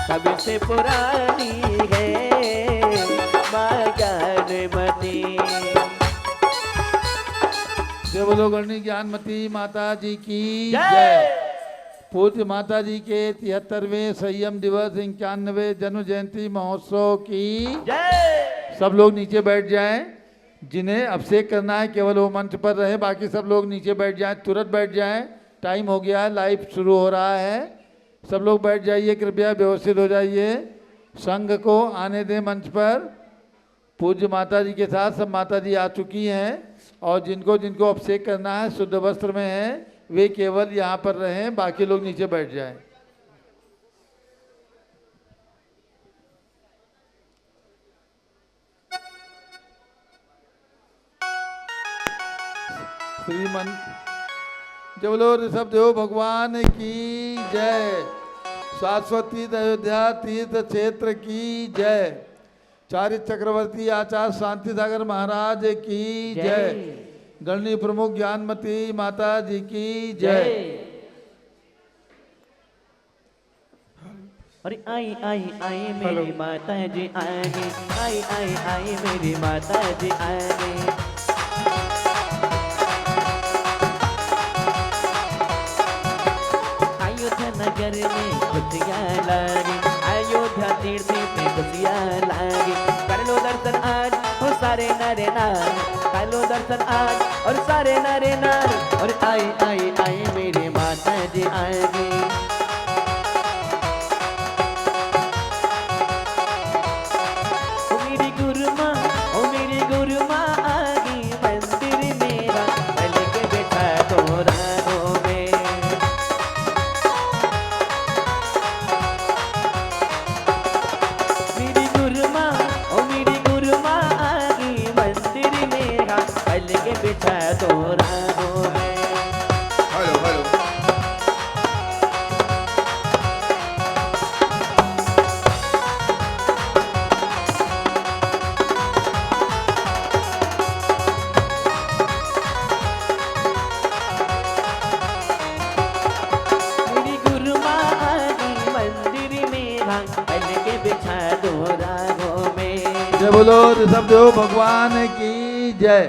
सबसे पुरानी है माँ ज्ञानमती। जय बोलो गणनी ज्ञानमती माता जी की जय। पूज्य माता जी के 73वें संयम दिवस 91वें जन्म जयंती महोत्सव की जय। सब लोग नीचे बैठ जाएं। जिन्हें अभिषेक करना है केवल वो मंच पर रहे, बाकी सब लोग नीचे बैठ जाएं, तुरंत बैठ जाएं। टाइम हो गया है, लाइव शुरू हो रहा है। सब लोग बैठ जाइए, कृपया व्यवस्थित हो जाइए। संघ को आने दें मंच पर। पूज्य माता जी के साथ सब माता जी आ चुकी हैं और जिनको जिनको अभिषेक करना है शुद्ध वस्त्र में है वे केवल यहाँ पर रहें, बाकी लोग नीचे बैठ जाएं। श्रीमन जय बोलो ऋषभ देव भगवान की जय। शाश्वती अयोध्या तीर्थ क्षेत्र की जय। चारित्र चक्रवर्ती आचार्य शांति सागर महाराज की जय। गणनी प्रमुख ज्ञानमती माता जी की जय। अरे आई आई आई मेरी माता जी आएंगे, आई आई आई मेरी माता जी आएंगे। अयोध्या नगर में खुशियाँ लागी, अयोध्या तीर्थ में खुशियाँ लागी। कर लो दर्शन आज हो सारे नरे नार, कर लो दर्शन आज और सारे नरे नार। और आई आई आई मेरी माता जी आएंगी। ओ मेरी गुरु माँ आगी मंदिर मेरा, पल के बैठा तो राहों में। मेरी गुरु माँ आगी मंदिर मेरा, पल के बैठा तो राहों में। Hello hello. मेरी गुरु माँ आगी मंदिर मेरा, पल के बैठा तो राहों में। जय बोलो ऋषभ देव भगवान की जय।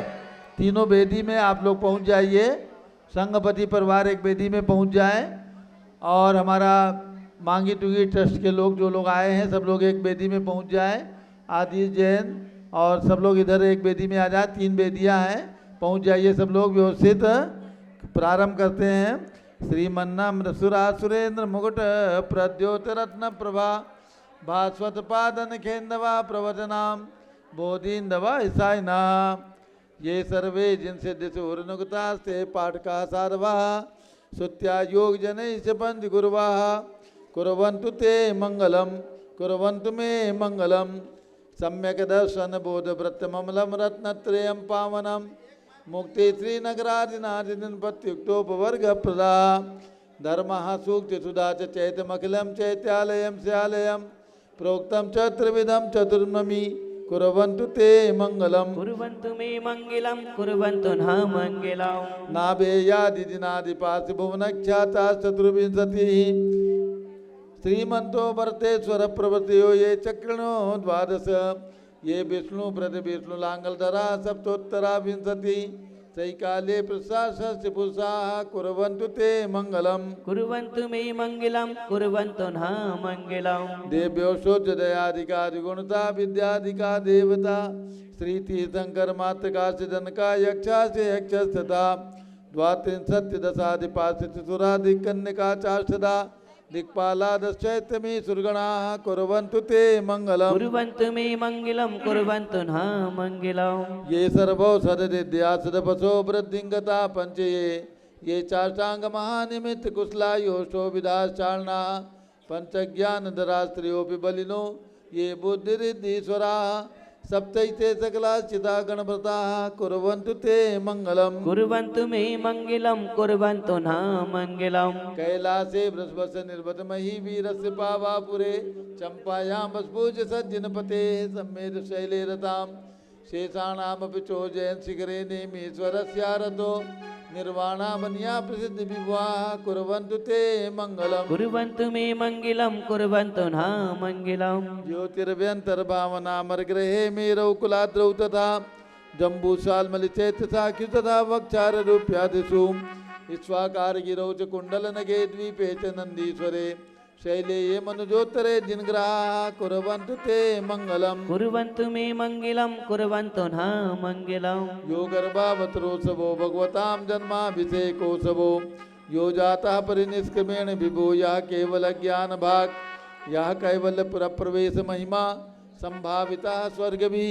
तीनों वेदी में आप लोग पहुंच जाइए। संघपति परिवार एक वेदी में पहुंच जाएं और हमारा मांगी टूगी ट्रस्ट के लोग जो लोग आए हैं सब लोग एक वेदी में पहुंच जाएं। आदि जैन और सब लोग इधर एक वेदी में आ जाए। 3 वेदियां हैं, पहुंच जाइए सब लोग व्यवस्थित। प्रारंभ करते हैं। श्रीमन्नम्र सुरा सुरेंद्र मुकुट प्रद्योत रत्न प्रभा भास्वत पादन खेन्दवा प्रवचनाम बोधिन्दवा ईसाइना। ये सर्वे जिनसे दिशोर्नुगता से पाठ का सारवा सुत्या योग जन पंच गुरुवा कुर्वन्तु ते मंगलम कुर्वन्तु मे मंगलम। सम्यक दर्शन बोध व्रत ममलम रत्नत्रयम पावनम मुक्ति श्री नगरादिनादिन पत्युक्तोपवर्ग प्रदा धर्म सूक्ति सुधा चैतमखिलम चैत्यालयम स्यालयम प्रोक्तम च त्रिविधम चतुर्ममी कुर्वन्तु ते मंगलम। कुर्वन्तु मे मंगलम कुर्वन्तु न मंगलम। नाभेयादिनादिपासि भुवनख्याता चतुर्विंशति श्रीमंतो वर्तेश्वर प्रवृत्तियो ये चक्रणो द्वादश ये विष्णु प्रति विष्णु लांगलधरा सप्तोत्तरा विंशति सैकाले प्रशास्य पुरुषाः कुर्वन्तु ते मंगलम। कुर्वन्तु मे मंगलम कुर्वन्तु न मंगलम। देव्यो शोचदयाधिकारी गुणता विद्याधिका देवता श्री तीर्थंकर मातृका से जनका यक्षा से यक्षस्तथा द्वात्रिंशत् दशाधिपासित सुराधिक कन्यका चाष्टदा दिक्पालादश्चैत्यमी सुरगणाः कुर्वन्तु ते मंगलम। कुर्वन्तु मे मंगलम कुर्वन्तु न मंगलम। ये सर्वो सददिद्या सदपसो वृद्धिंगता पंचये ये चाष्टांग महानिमित्त कुशलायोषो विधाश्चारणा पंचज्ञानधरा स्त्रियोऽपि बलिनो ये बुद्धिरिद्धीश्वराः सप्तैते सकलाश्चिता गणव्रताः कुर्वन्तु ते मंगलम। कुर्वन्तु मे मंगलम कुर्वन्तु न मंगलम। कैलासे वृषभस्य निर्वतमहि वीरस्य पावापुरे चंपायां वसपूज सज्जनपते सम्मेद शैले रताम शेषाणामपि चोजयन् शिखरे नेमीश्वरस्यारतो निर्वाणावन्या प्रसिद्ध विवाह कुर्वन्तु ते मंगलम कुर्वन्तु मे मंगलम कुर्वन्तु ना मंगलम ज्योतिर्व्यंतर्भावनामर्ग्रहे मेरौ कुलाद्रौ तथा जम्बूशाल्मलिचैत्यसाख्यु तथा वक्षाररूप्यादिषु ईश्वाकार गिरौ च कुण्डलनगे द्वीपे च नन्दीश्वरे शैले ये मनुजोत्तरे जिनग्राः कुर्वन्तु ते मंगलम कुर्वन्तु मे मंगलम कुर्वन्तु ना मंगलम यो गर्भावतरोत्सवो भगवतां जन्माभिषेकोत्सवो यो जातः परिनिष्क्रमेण विभो यः केवल ज्ञान भाग यः कैवल्य प्रवेश महिमा संभाविता स्वर्गभि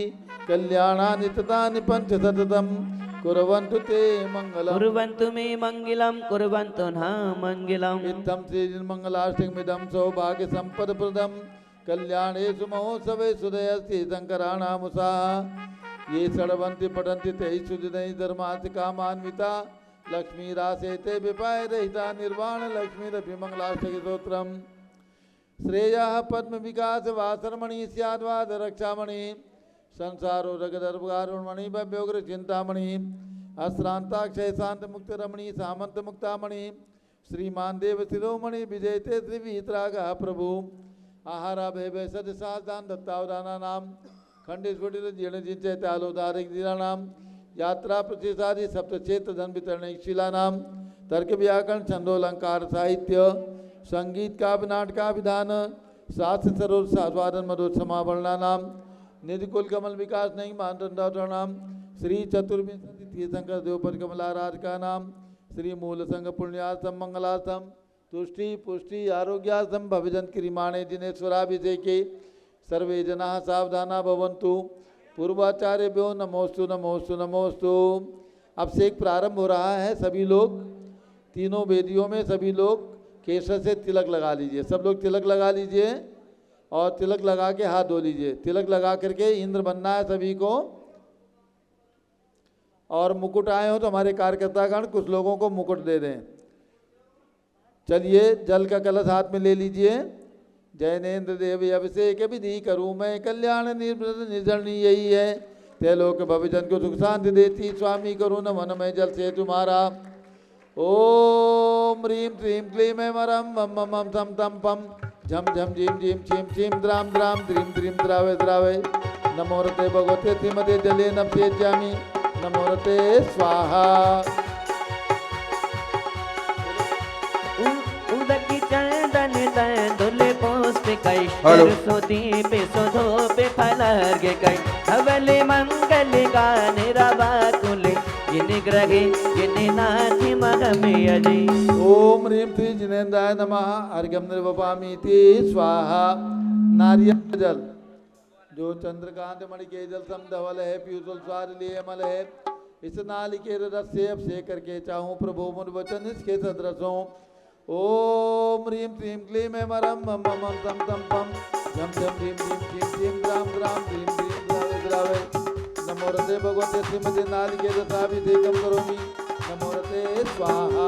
कल्याणानि ततानि पंच सततम कुर्वन्तु ते मंगलम कुर्वन्तु मे मंगलम कुर्वन्तु ना मंगलम इत्थं श्रीमंगलाष्टकमिदं सौभाग्य संपद प्रदम कल्याणेषु महोत्सवे सुदयस्ति शंकराणामुषाः ये षड्वन्ति पठन्ति तैः सुदिनैः धर्मार्थ कामान्विता लक्ष्मीरासेते विपाय रहिता निर्वाण लक्ष्मीरपि मंगलाष्टक स्तोत्रम् श्रेयः पद्म विकास वासरमणि स्याद्वाद रक्षामणि संसारो रगदर्भगारुणमणि भव्योग्र चिंतामणि अश्रांताक्षय शांत मुक्त रमणि सामंत मुक्तामणि श्रीमान देव शिरोमणि विजयते श्री वीतराग प्रभु आहारा भय सद साधान दत्तावदाना नाम खंडेश्वरी जीर्ण जिंचे तालोदारिक नाम यात्रा प्रतिसादी सप्तचेत धन वितरण शिला नाम तर्क व्याकरण छंदोलंकार साहित्य संगीत काव्य नाटका विधान शास्त्र सरोज स्वादन मधुर समावरणा नाम निधि कुल कमल विकास नहीं मानदंडा नाम श्री चतुर्विंशति तीर्थंकर देवपद कमलाराज का नाम श्री मूल संघ पुण्यासम मंगलासम तुष्टि पुष्टि आरोग्यासम भविजन क्रिमाणे दिनेश्वराभिषेके सर्वे जना सावधाना भवन्तु पूर्वाचार्यभ्यो नमोस्तु नमोस्तु नमोस्तु। अब से एक प्रारंभ हो रहा है। सभी लोग तीनों वेदियों में सभी लोग केसर से तिलक लगा लीजिए। सब लोग तिलक लगा लीजिए और तिलक लगा के हाथ धो लीजिए। तिलक लगा करके इंद्र बनना है सभी को। और मुकुट आए हो तो हमारे कार्यकर्तागण कुछ लोगों को मुकुट दे दें। चलिए जल का कलश हाथ में ले लीजिए। जैनेन्द्र देव अभिषेक विधि करूँ मैं कल्याण निर्जरणी यही है त्रिलोक भविजन को सुख शांति देती स्वामी करूँ नमन मैं जल से तुम्हारा। ओम ह्रीं श्रीं क्लीं ऐं मरं मम मम थम थम पम झम झम झीम झीम छीम छीम द्राम द्राम द्रीम द्रीम द्रावे द्रावे नमो रते भगवते श्रीमते जले नप्येज्यामि नमो रते स्वाहा। उदकी चंदन तंदुल पुष्प हेलो। कैश्वर सुदीप सुधूप फलर्घ्य कै धवले मंगल गान रवाकुल जिन ग्रहे जिन नाथि महमे अजय। ओम ह्रीं श्री जिनेन्द्राय नमः अर्घ्यं निर्वपामीति स्वाहा। नारियल जल जो चंद्रकांत मणि के जल सम धवल है पीयूष स्वार लिए अमल है इस नालिके रस से अभिषेक करके चाहूँ प्रभु मुन वचन इसके सदृशों। ओम ह्रीं श्रीं क्लीं ऐं मरं मम मम तम तम पम झम झम झीम झीम छीम छीम द्राम द्राम द्रीम द्रीम द्रावे द्रावे नमो रते भगवते श्रीमते नालिके रसाभिषेकं करोमि नमो रते स्वाहा।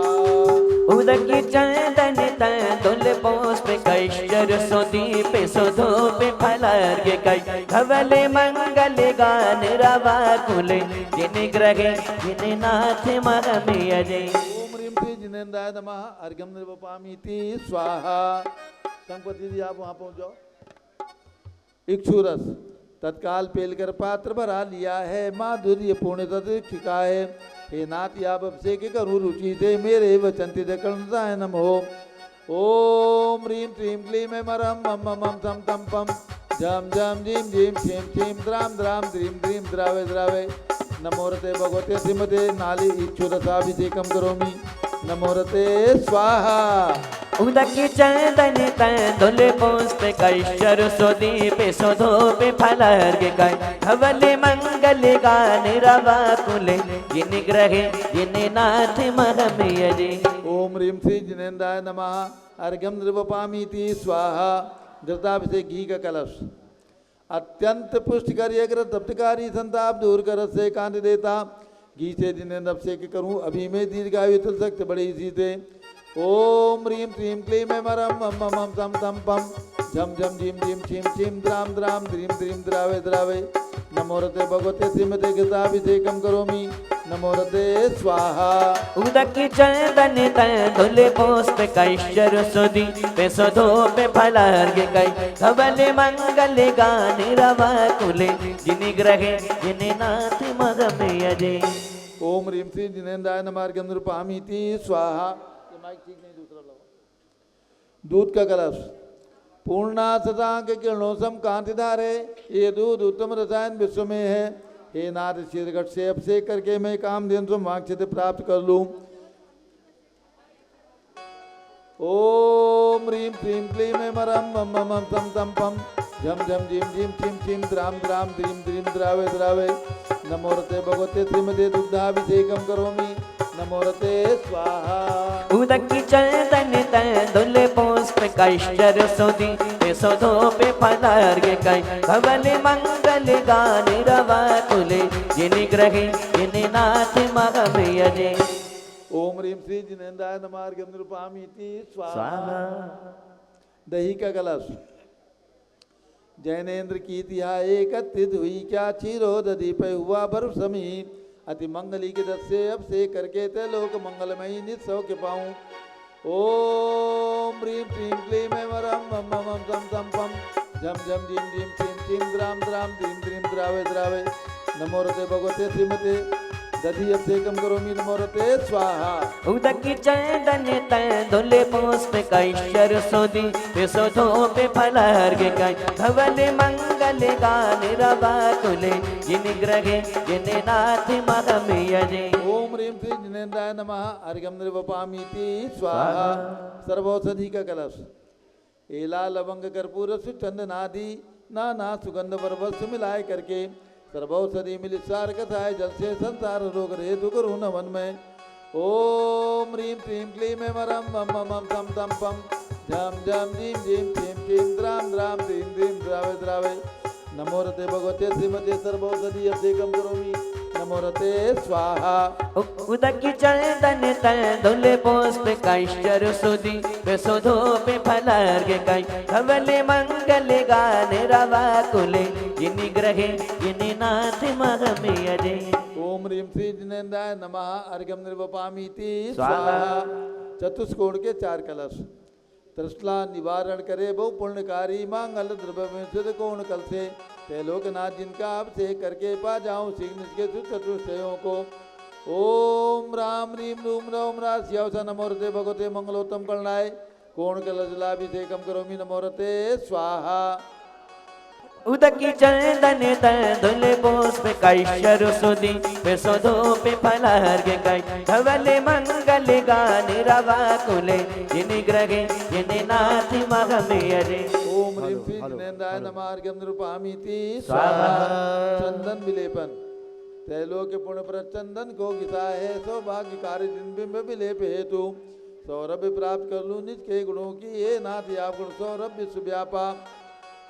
उदकी चंदन तंदुल पुष्प कैश्वर सुदीप सुधूप फलर्घ्य कै धवले मंगल गान रवाकुल जिन ग्रहे जिन नाथ महमे अजय। ओम ह्रीं श्री जिनेन्द्राय नमः अर्घ्यं निर्वपामीति स्वाहा। संपत्ति जी आप वहाँ पहुँच जाओ। इक्षुरस तत्काल पेलकर पात्र भरा लिया है माधुर्य पूर्ण तत्का है हे नाथ आप अभिषेक करूँ रुचि से मेरे वचन तिदकर्णताय नमो। ओम ह्रीं श्रीं क्लीं ऐं मरं मम मम थम थम पम झम झम झीम झीम छीम छीम द्राम द्राम द्रीम द्रीम द्रावे द्रावे नमो रते भगवते श्रीमते नाली इक्षुरसाभिषेकं करोमि नमो रते स्वाहा। उदकी चंदन तंदुल पुष्प कैश्वर सुदीप सुधूप फलर्घ्य कै धवले मंगल गान रवाकुल जिन ग्रहे जिन नाथ महमे अजय। ओम ह्रीं श्री जिनेन्द्राय नमः अर्घ्यं निर्वपामीति स्वाहा। घृताभिषेक घी का कलश अत्यंत पुष्टिकारी अग्र तप्तकारी संताप दूर कर से कांति देता घी से जिनेन्द्र अभिषेक करूँ अभी में दीर्घायु तुल सकते बड़े इसी से। ओम ह्रीं श्रीं क्लीं ऐं मरं मम मम थम थम पम झम झम झीम झीम छीम छीम द्राम द्राम द्रीम द्रीम द्रावे द्रावे नमो रते भगवते श्रीमते घृताभिषेकं करोमि नमो रते स्वाहा। उदक चंदन धुले पुष्प कैश्वर सुदी पे सधो पे फलार्घ कै धवल मंगल गान रवा कुले जिनि ग्रहे जिनि नाथ मग में अजय। ओम ह्रीं श्री जिनेन्द्राय नमः अर्घ्यं निरूपयामीति स्वाहा। ये माइक ठीक नहीं, दूसरा लो। दूध का कलश पूर्णा शतांक किरणों सम कांति धारे, ये दूध उत्तम रसायन विश्व में है। हे नाथ शीर्घट से अभिषेक करके मैं कामधेनु से वांछित प्राप्त कर लूं। ओम ह्रीं श्रीं क्लीं मरम मम मम सम तम पम झम झम झीम झीम छिम छिम द्राम द्राम द्रीम द्रीम द्रावे द्रावे। नमो रते भगवते श्रीमते दुग्धाभिषेकम करोमि। नमो रते स्वाहा। उदक चंदन धुले पुष्प कैश्वर सुदी पे सधो पे फलार्घ कै धवल मंगल गान रवा कुले जिनि ग्रहे जिनि नाथ मग में अजय। ओम ह्रीं श्री जिनेन्द्राय नमः अर्घ्यं निरूपयामीति स्वाहा। स्वाहा। दही का कलश जैनेन्द्र की तिहा एकत्रित हुई क्या क्षीरो दधी पे हुआ बर्फ समी। अति मंगली के दस से अब से करके ते लोक मंगलमयी निस्सौ के पाऊं। ओम ह्रीं श्रीं क्लीं मरम मम मम सम सम पम झम झम झीम झीम छिम छिम द्राम द्राम द्रीम द्रीम द्रावे द्रावे। नमो रते भगवते श्रीमते दधी अभिषेकम करोमि। नमो रते स्वाहा। उदक चंदन धुले पुष्प कैश्वर सुदी पे सधो पे फलार्घ कै धवल मंगल गान रवा कुले जिनि ग्रहे जिनि नाथ मग में अजय। ओम ह्रीं श्री जिनेन्द्राय नमः अर्घ्यं निरूपयामीति स्वाहा। सर्वौषधि का कलश एला लवंग कर्पूर चंदनादि नाना सुगंध वर्वस्व मिलाए करके सर्वौषधि मिलित सार कथाए जल से संसार रोग हेतु करूँ नमन में। ओम ह्रीं श्रीं क्लीं मरम मम मम सम तम पम झम झम झीम झीम छिम छिम द्राम द्राम द्रीम द्रीम द्रावे द्रावे। नमो रते भगवते श्रीमते सर्वौषधि अभिषेकम करोमि। नमो रते स्वाहा। उदक चंदन धुले पुष्प कैश्वर सुदी पे सधो पे फलार्घ कै धवल मंगल गान रवा कुले जिनि ग्रहे जिनि नाथ मग में अजय। ओम ह्रीं श्री जिनेन्द्राय नमः अर्घ्यं निरूपयामीति स्वाहा। स्वाहा। चतुष्कोण के चार कलश तृष्णा निवारण करे बहु पुण्यकारी मांगल द्रव्य में सिद्ध कोण कल से त्रैलोकनाथ जिनका अभिषेक करके पा जाऊं शीघ्र के चतुष्टयों को। ओम राम ह्रीं रूम रौम रास्यवस नमो रते भगवते मंगलोत्तम कलनाय कोण कलजलाभिषेकम करोमि। नमो रते स्वाहा। उदक चंदन धुले पुष्प कैश्वर सुदी पे सधो पे फलार्घ कै धवल मंगल गान रवा कुले जिनि ग्रहे जिनि नाथ मग में अजय। ओम ह्रीं श्री जिनेन्द्राय नमः अर्घ्यं निरूपयामीति स्वाहा। चंदन विलेपन त्रैलोक पुण्य पर चंदन को घिसा है सौभाग्यकारी दिन बिंब विलेप हेतु सौरभ्य प्राप्त कर लूं निज के गुणों की ये नाथ आप गुण सौरभ विश्व व्यापा।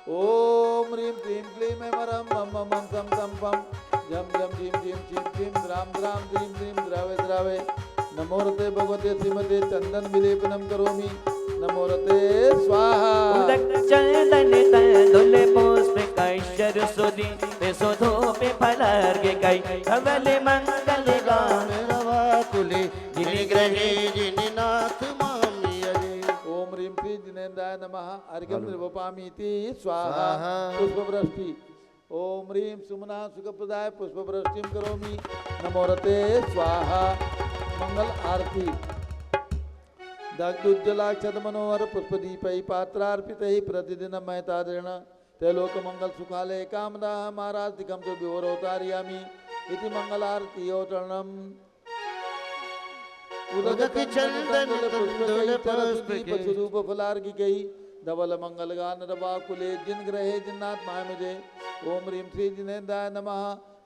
ओम ह्रीं श्रीं क्लीं मरम मम मम सम सम पम झम झम झीम झीम छिम छिम द्राम द्राम द्रीम द्रीम द्रावे द्रावे। नमो रते भगवते श्रीमते चंदन विलेपनम करोमि। नमो रते स्वाहा। उदक चंदन धुले पुष्प कैश्वर सुदी पे सधो पे फलार्घ कै धवल मंगल गान रवा कुले जिनि ग्रहे जिनि नाथ मग में अजय। ओम ह्रीं श्री जिनेन्द्राय नमः अर्घ्यं निरूपयामीति स्वाहा। पुष्पवृष्टि ओम ह्रीं सुमना सुखप्रदाय पुष्पवृष्टिं करोमि। नमो रते स्वाहा। मंगल आरती दग्धुज्जलाक्षत मनोहर पुष्पदीपै पात्रार्पितैः प्रतिदिनं महतादृण त्रैलोक मंगल सुखालय कामदा महाराज दिगम तो विवरोतारयामि इति मंगल आरती औतरणम। उदक चंदन पुष्प स्वरूप फलार्घ गई धवल मंगल गान रवा कुले जिन ग्रहे जिन्नाथ मामिजे। ओम ह्रीं श्री जिनेन्द्राय नमः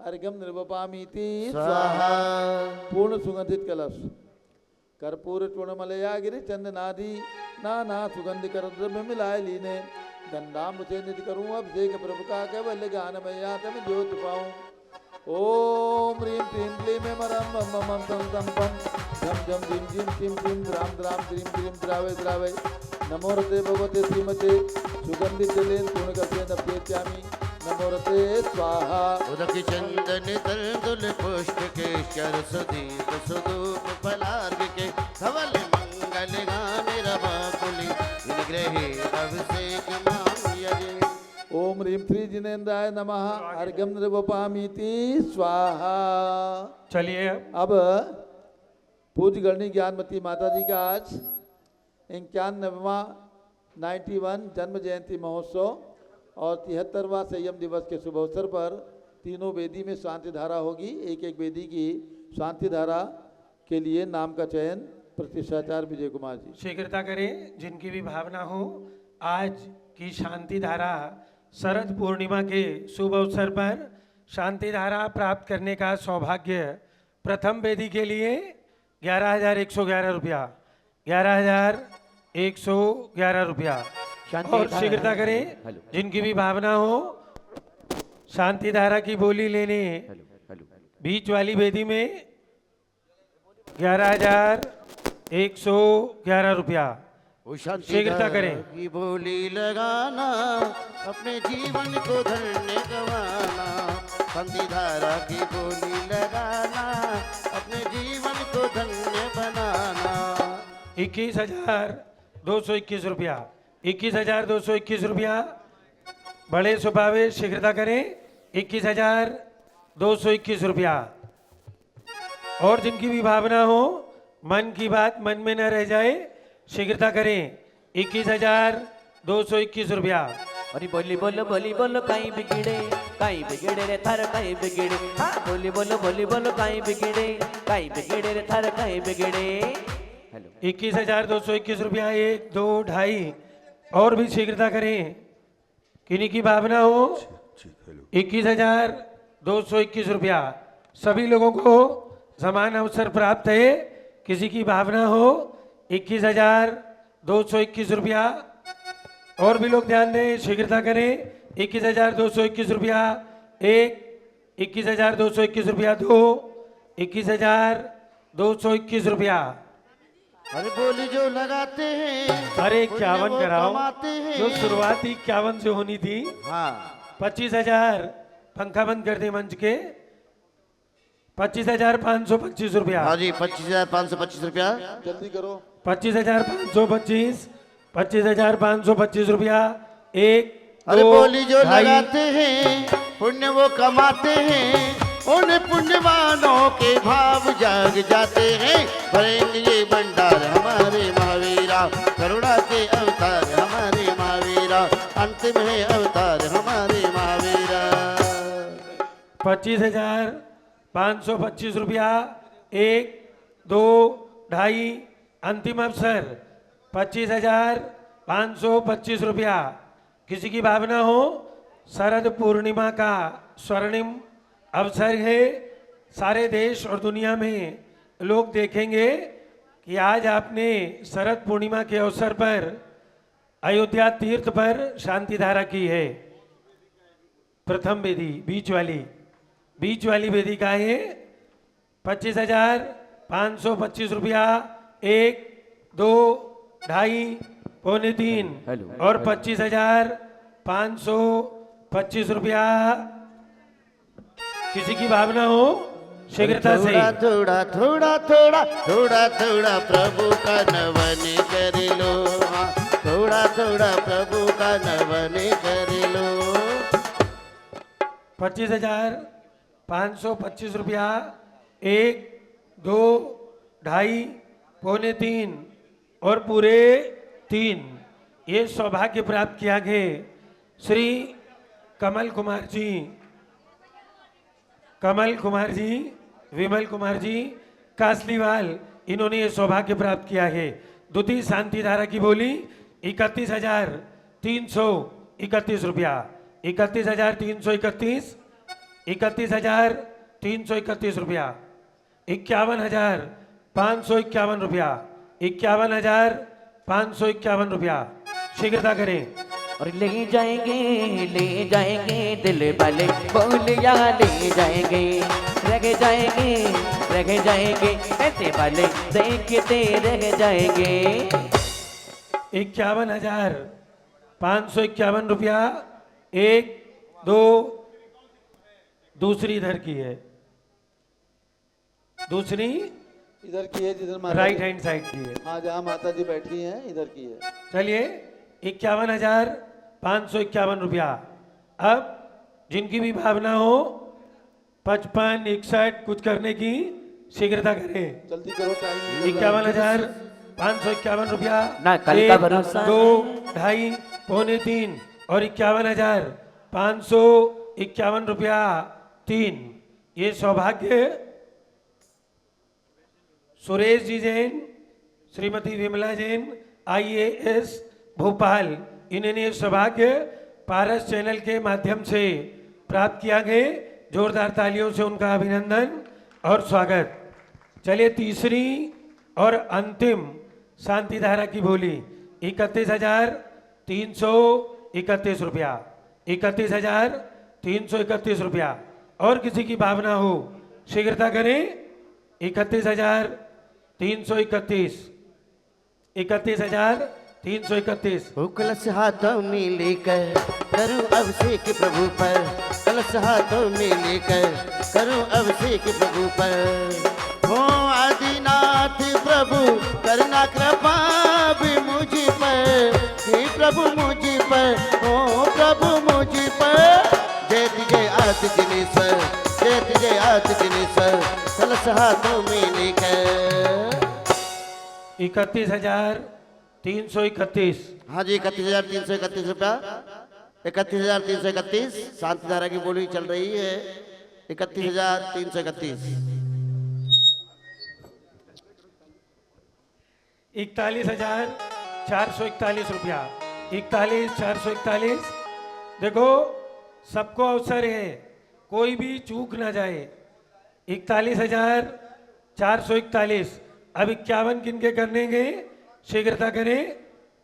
अर्घ्यं निरूपयामीति स्वाहा। पूर्ण सुगंधित कलश कर्पूर चूर्णमलयागिरि चंदनादि नाना सुगंध कर द्रव्य मिलाए लीने गंधाम से निधि करूं अभिषेक प्रभु का केवल गान मैया तम ज्योत पाऊं। ओम ह्रीं श्रीं क्लीं मरम मम मम सम सम पम झम झम झीम झीम छिम छिम द्राम द्राम द्रीम द्रीम द्रावे द्रावे। नमो रते भगवते श्रीमते सुगंधित जलेन पूर्ण कसेन अभ्येत्यामि। नमोरते स्वाहा। उदक चंदन तंदुल पुष्प के शर सुदीप सुदूप फलार्घ के धवल मंगल गान रमाकुली विग्रहे अभिषेक मामयजे। ओम ह्रीं श्री जिनेन्द्राय नमः। अर्घ्यं नृगोपामीति स्वाहा। चलिए अब पूज्य गणनी ज्ञानमती माता जी का आज 91वां 91 जन्म जयंती महोत्सव और 73वां संयम दिवस के शुभ अवसर पर तीनों वेदी में शांति धारा होगी। एक एक वेदी की शांति धारा के लिए नाम का चयन प्रतिष्ठाचार्य विजय कुमार जी। शीघ्रता करें जिनकी भी भावना हो। आज की शांति धारा शरद पूर्णिमा के शुभ अवसर पर शांति धारा प्राप्त करने का सौभाग्य प्रथम वेदी के लिए 11,111 रुपया, 11,111 रुपया। शांति और धारा- शीघ्रता करें हेलो। जिनकी भी भावना हो शांति धारा की बोली लेने हेलो हेलो बीच वाली वेदी में 11,111 रुपया। वो शांति शीघ्रता धारा करें। की बोली लगाना अपने जीवन को धन्य गवाना। शांति धारा की बोली लगाना अपने जीवन को धन्य बनाना। 21,221 रुपया, 21,221 रुपया। बड़े स्वभावे शीघ्रता करें 21,221 रुपया। और जिनकी भी भावना हो मन की बात मन में न रह जाए शीघ्रता करें 21,221 रुपया। अरे बोली बोलो काई बिगड़े रे थार काई बिगड़े। हाँ बोली बोलो काई बिगड़े रे थार काई बिगड़े। हेलो 21,221 रुपया। 1, 2, 2.5 और भी शीघ्रता करें किन्हीं की भावना हो 21,221 रुपया। सभी लोगों को समान अवसर प्राप्त है। किसी की भावना हो 21,221 रुपया। और भी लोग ध्यान दें शीघ्रता करें 21,221 रुपया। 1, 21,221 रुपया। 2, 21,221 रुपया। अरे बोली जो लगाते हैं अरे पुण्य 51 वो कराओ कमाते हैं। जो शुरुआती 51 से होनी थी। हाँ 25,000 पंखा बंद कर दे मंच के। 25,525 रुपया। हाँ जी 25,525 रुपया। जल्दी करो। 25,525, 25,525 रुपया। 1, अरे 2, बोली जो 2.5 लगाते हैं पुण्य वो कमाते हैं। उन पुण्यवानों के भाव जाग जाते हैं। भरेंगे ये भंडार हमारे महावीरा। करुणा के अवतार हमारे महावीरा। अंतिम है अवतार हमारे महावीरा। 25,525 रुपया। 1, 2, 2.5 अंतिम अवसर 25,525 रुपया। किसी की भावना हो शरद पूर्णिमा का स्वर्णिम अवसर है। सारे देश और दुनिया में लोग देखेंगे कि आज आपने शरद पूर्णिमा के अवसर पर अयोध्या तीर्थ पर शांति धारा की है। प्रथम वेदी बीच वाली वेदी का है 25,525 रुपया। 1, 2, 2.5 पौने 3 हेलो। और 25,525 रुपया। किसी की भावना हो शीघ्रता से थोड़ा थोड़ा थोड़ा थोड़ा थोड़ा थोड़ा प्रभु का नवन कर लो। हाँ, थोड़ा थोड़ा प्रभु का नवन कर लो। 25,525 रुपया। 1, 2, 2.5 पौने 3 और पूरे 3। ये सौभाग्य प्राप्त किया गया श्री कमल कुमार जी, विमल कुमार जी कासलीवाल, इन्होंने ये सौभाग्य प्राप्त किया है। द्वितीय शांति धारा की बोली 31,331 रुपया। 31,331, 31,331 रुपया। 51,551 रुपया। 51,551 रुपया। शीघ्रता करें। और ले जाएंगे दिल वाले बोलिया ले जाएंगे। रह जाएंगे ऐसे वाले देखते रह जाएंगे। 51,551 रुपया। 1, दो, दूसरी इधर की है, दूसरी इधर की है जिधर माता राइट जी- हैंड साइड की है। हाँ, जहाँ माता जी बैठी हैं इधर की है। चलिए 51,551 रुपया। अब जिनकी भी भावना हो 55, 61 कुछ करने की शीघ्रता करें। जल्दी करो, टाइम निकल रहा है। 51,551 रुपया। ना, कल का 1, भरोसा 2, 2.5, पौने 3 और 51,551 रुपया 3। ये सौभाग्य सुरेश जी जैन, श्रीमती विमला जैन, IAS भोपाल, इन्होंने ये सौभाग्य पारस चैनल के माध्यम से प्राप्त किया गए। जोरदार तालियों से उनका अभिनंदन और स्वागत। चलिए तीसरी और अंतिम शांति धारा की बोली 31,331 रुपया। 31,331 रुपया। और किसी की भावना हो शीघ्रता करें। 31,331, 31,331। वो कलश हाथों में लेकर करूं अभिषेक प्रभु पर, कलश हाथों में लेकर करूं अभिषेक प्रभु पर। हो आदिनाथ प्रभु करना कृपा भी मुझ पर, हे प्रभु मुझ पर, हो प्रभु मुझ पर। जय जय आदि जिनेश्वर, जय जय आदि जिनेश्वर, कलश हाथों में लेकर। 31,331। हाँ जी, 31,331 रुपया। 31,331 शांति धारा की बोली चल रही है। 31,331। 41,441 रुपया। 41,441। देखो सबको अवसर है, कोई भी चूक ना जाए। 41,441। अब 51 किनके करने गए शीघ्रता करें,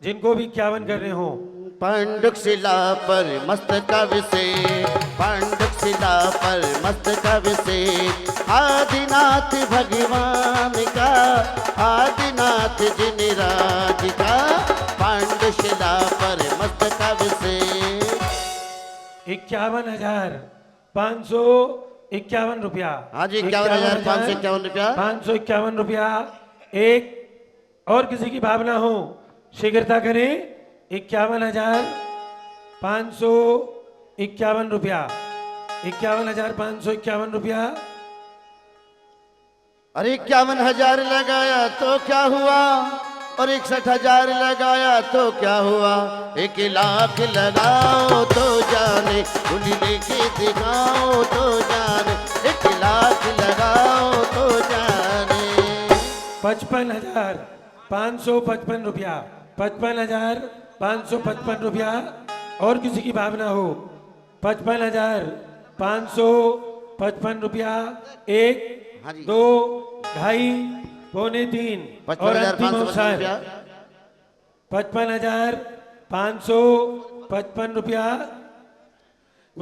जिनको भी 51 करने हो। पांडुक शिला पर मस्तक अभिषेक, पांडुक शिला पर मस्तक अभिषेक। आदिनाथ भगवान का, आदिनाथ जिनराज का, पांडु शिला पर मस्तक अभिषेक। 51,551 रुपया। हाँ जी, 51,551 रुपया। 551 रुपया। एक और किसी की भावना हो शीघ्रता करें। 51,551 रुपया। 51,551 रुपया। अरे 51,000 लगाया तो क्या हुआ, और 61,000 लगाया तो क्या हुआ। 1,00,000 लगाओ तो जाने, उंगली लेके दिखाओ तो जाने। 1,00,000 लगाओ तो जाने। 55,555 रुपया। 55,555 रुपया। और किसी की भावना हो 55,555 रुपया। 1, हाँ जी। 2, 2.5, पौने 3 और अंतिम 55,555 अवसर रुपया। 55,555 रुपया।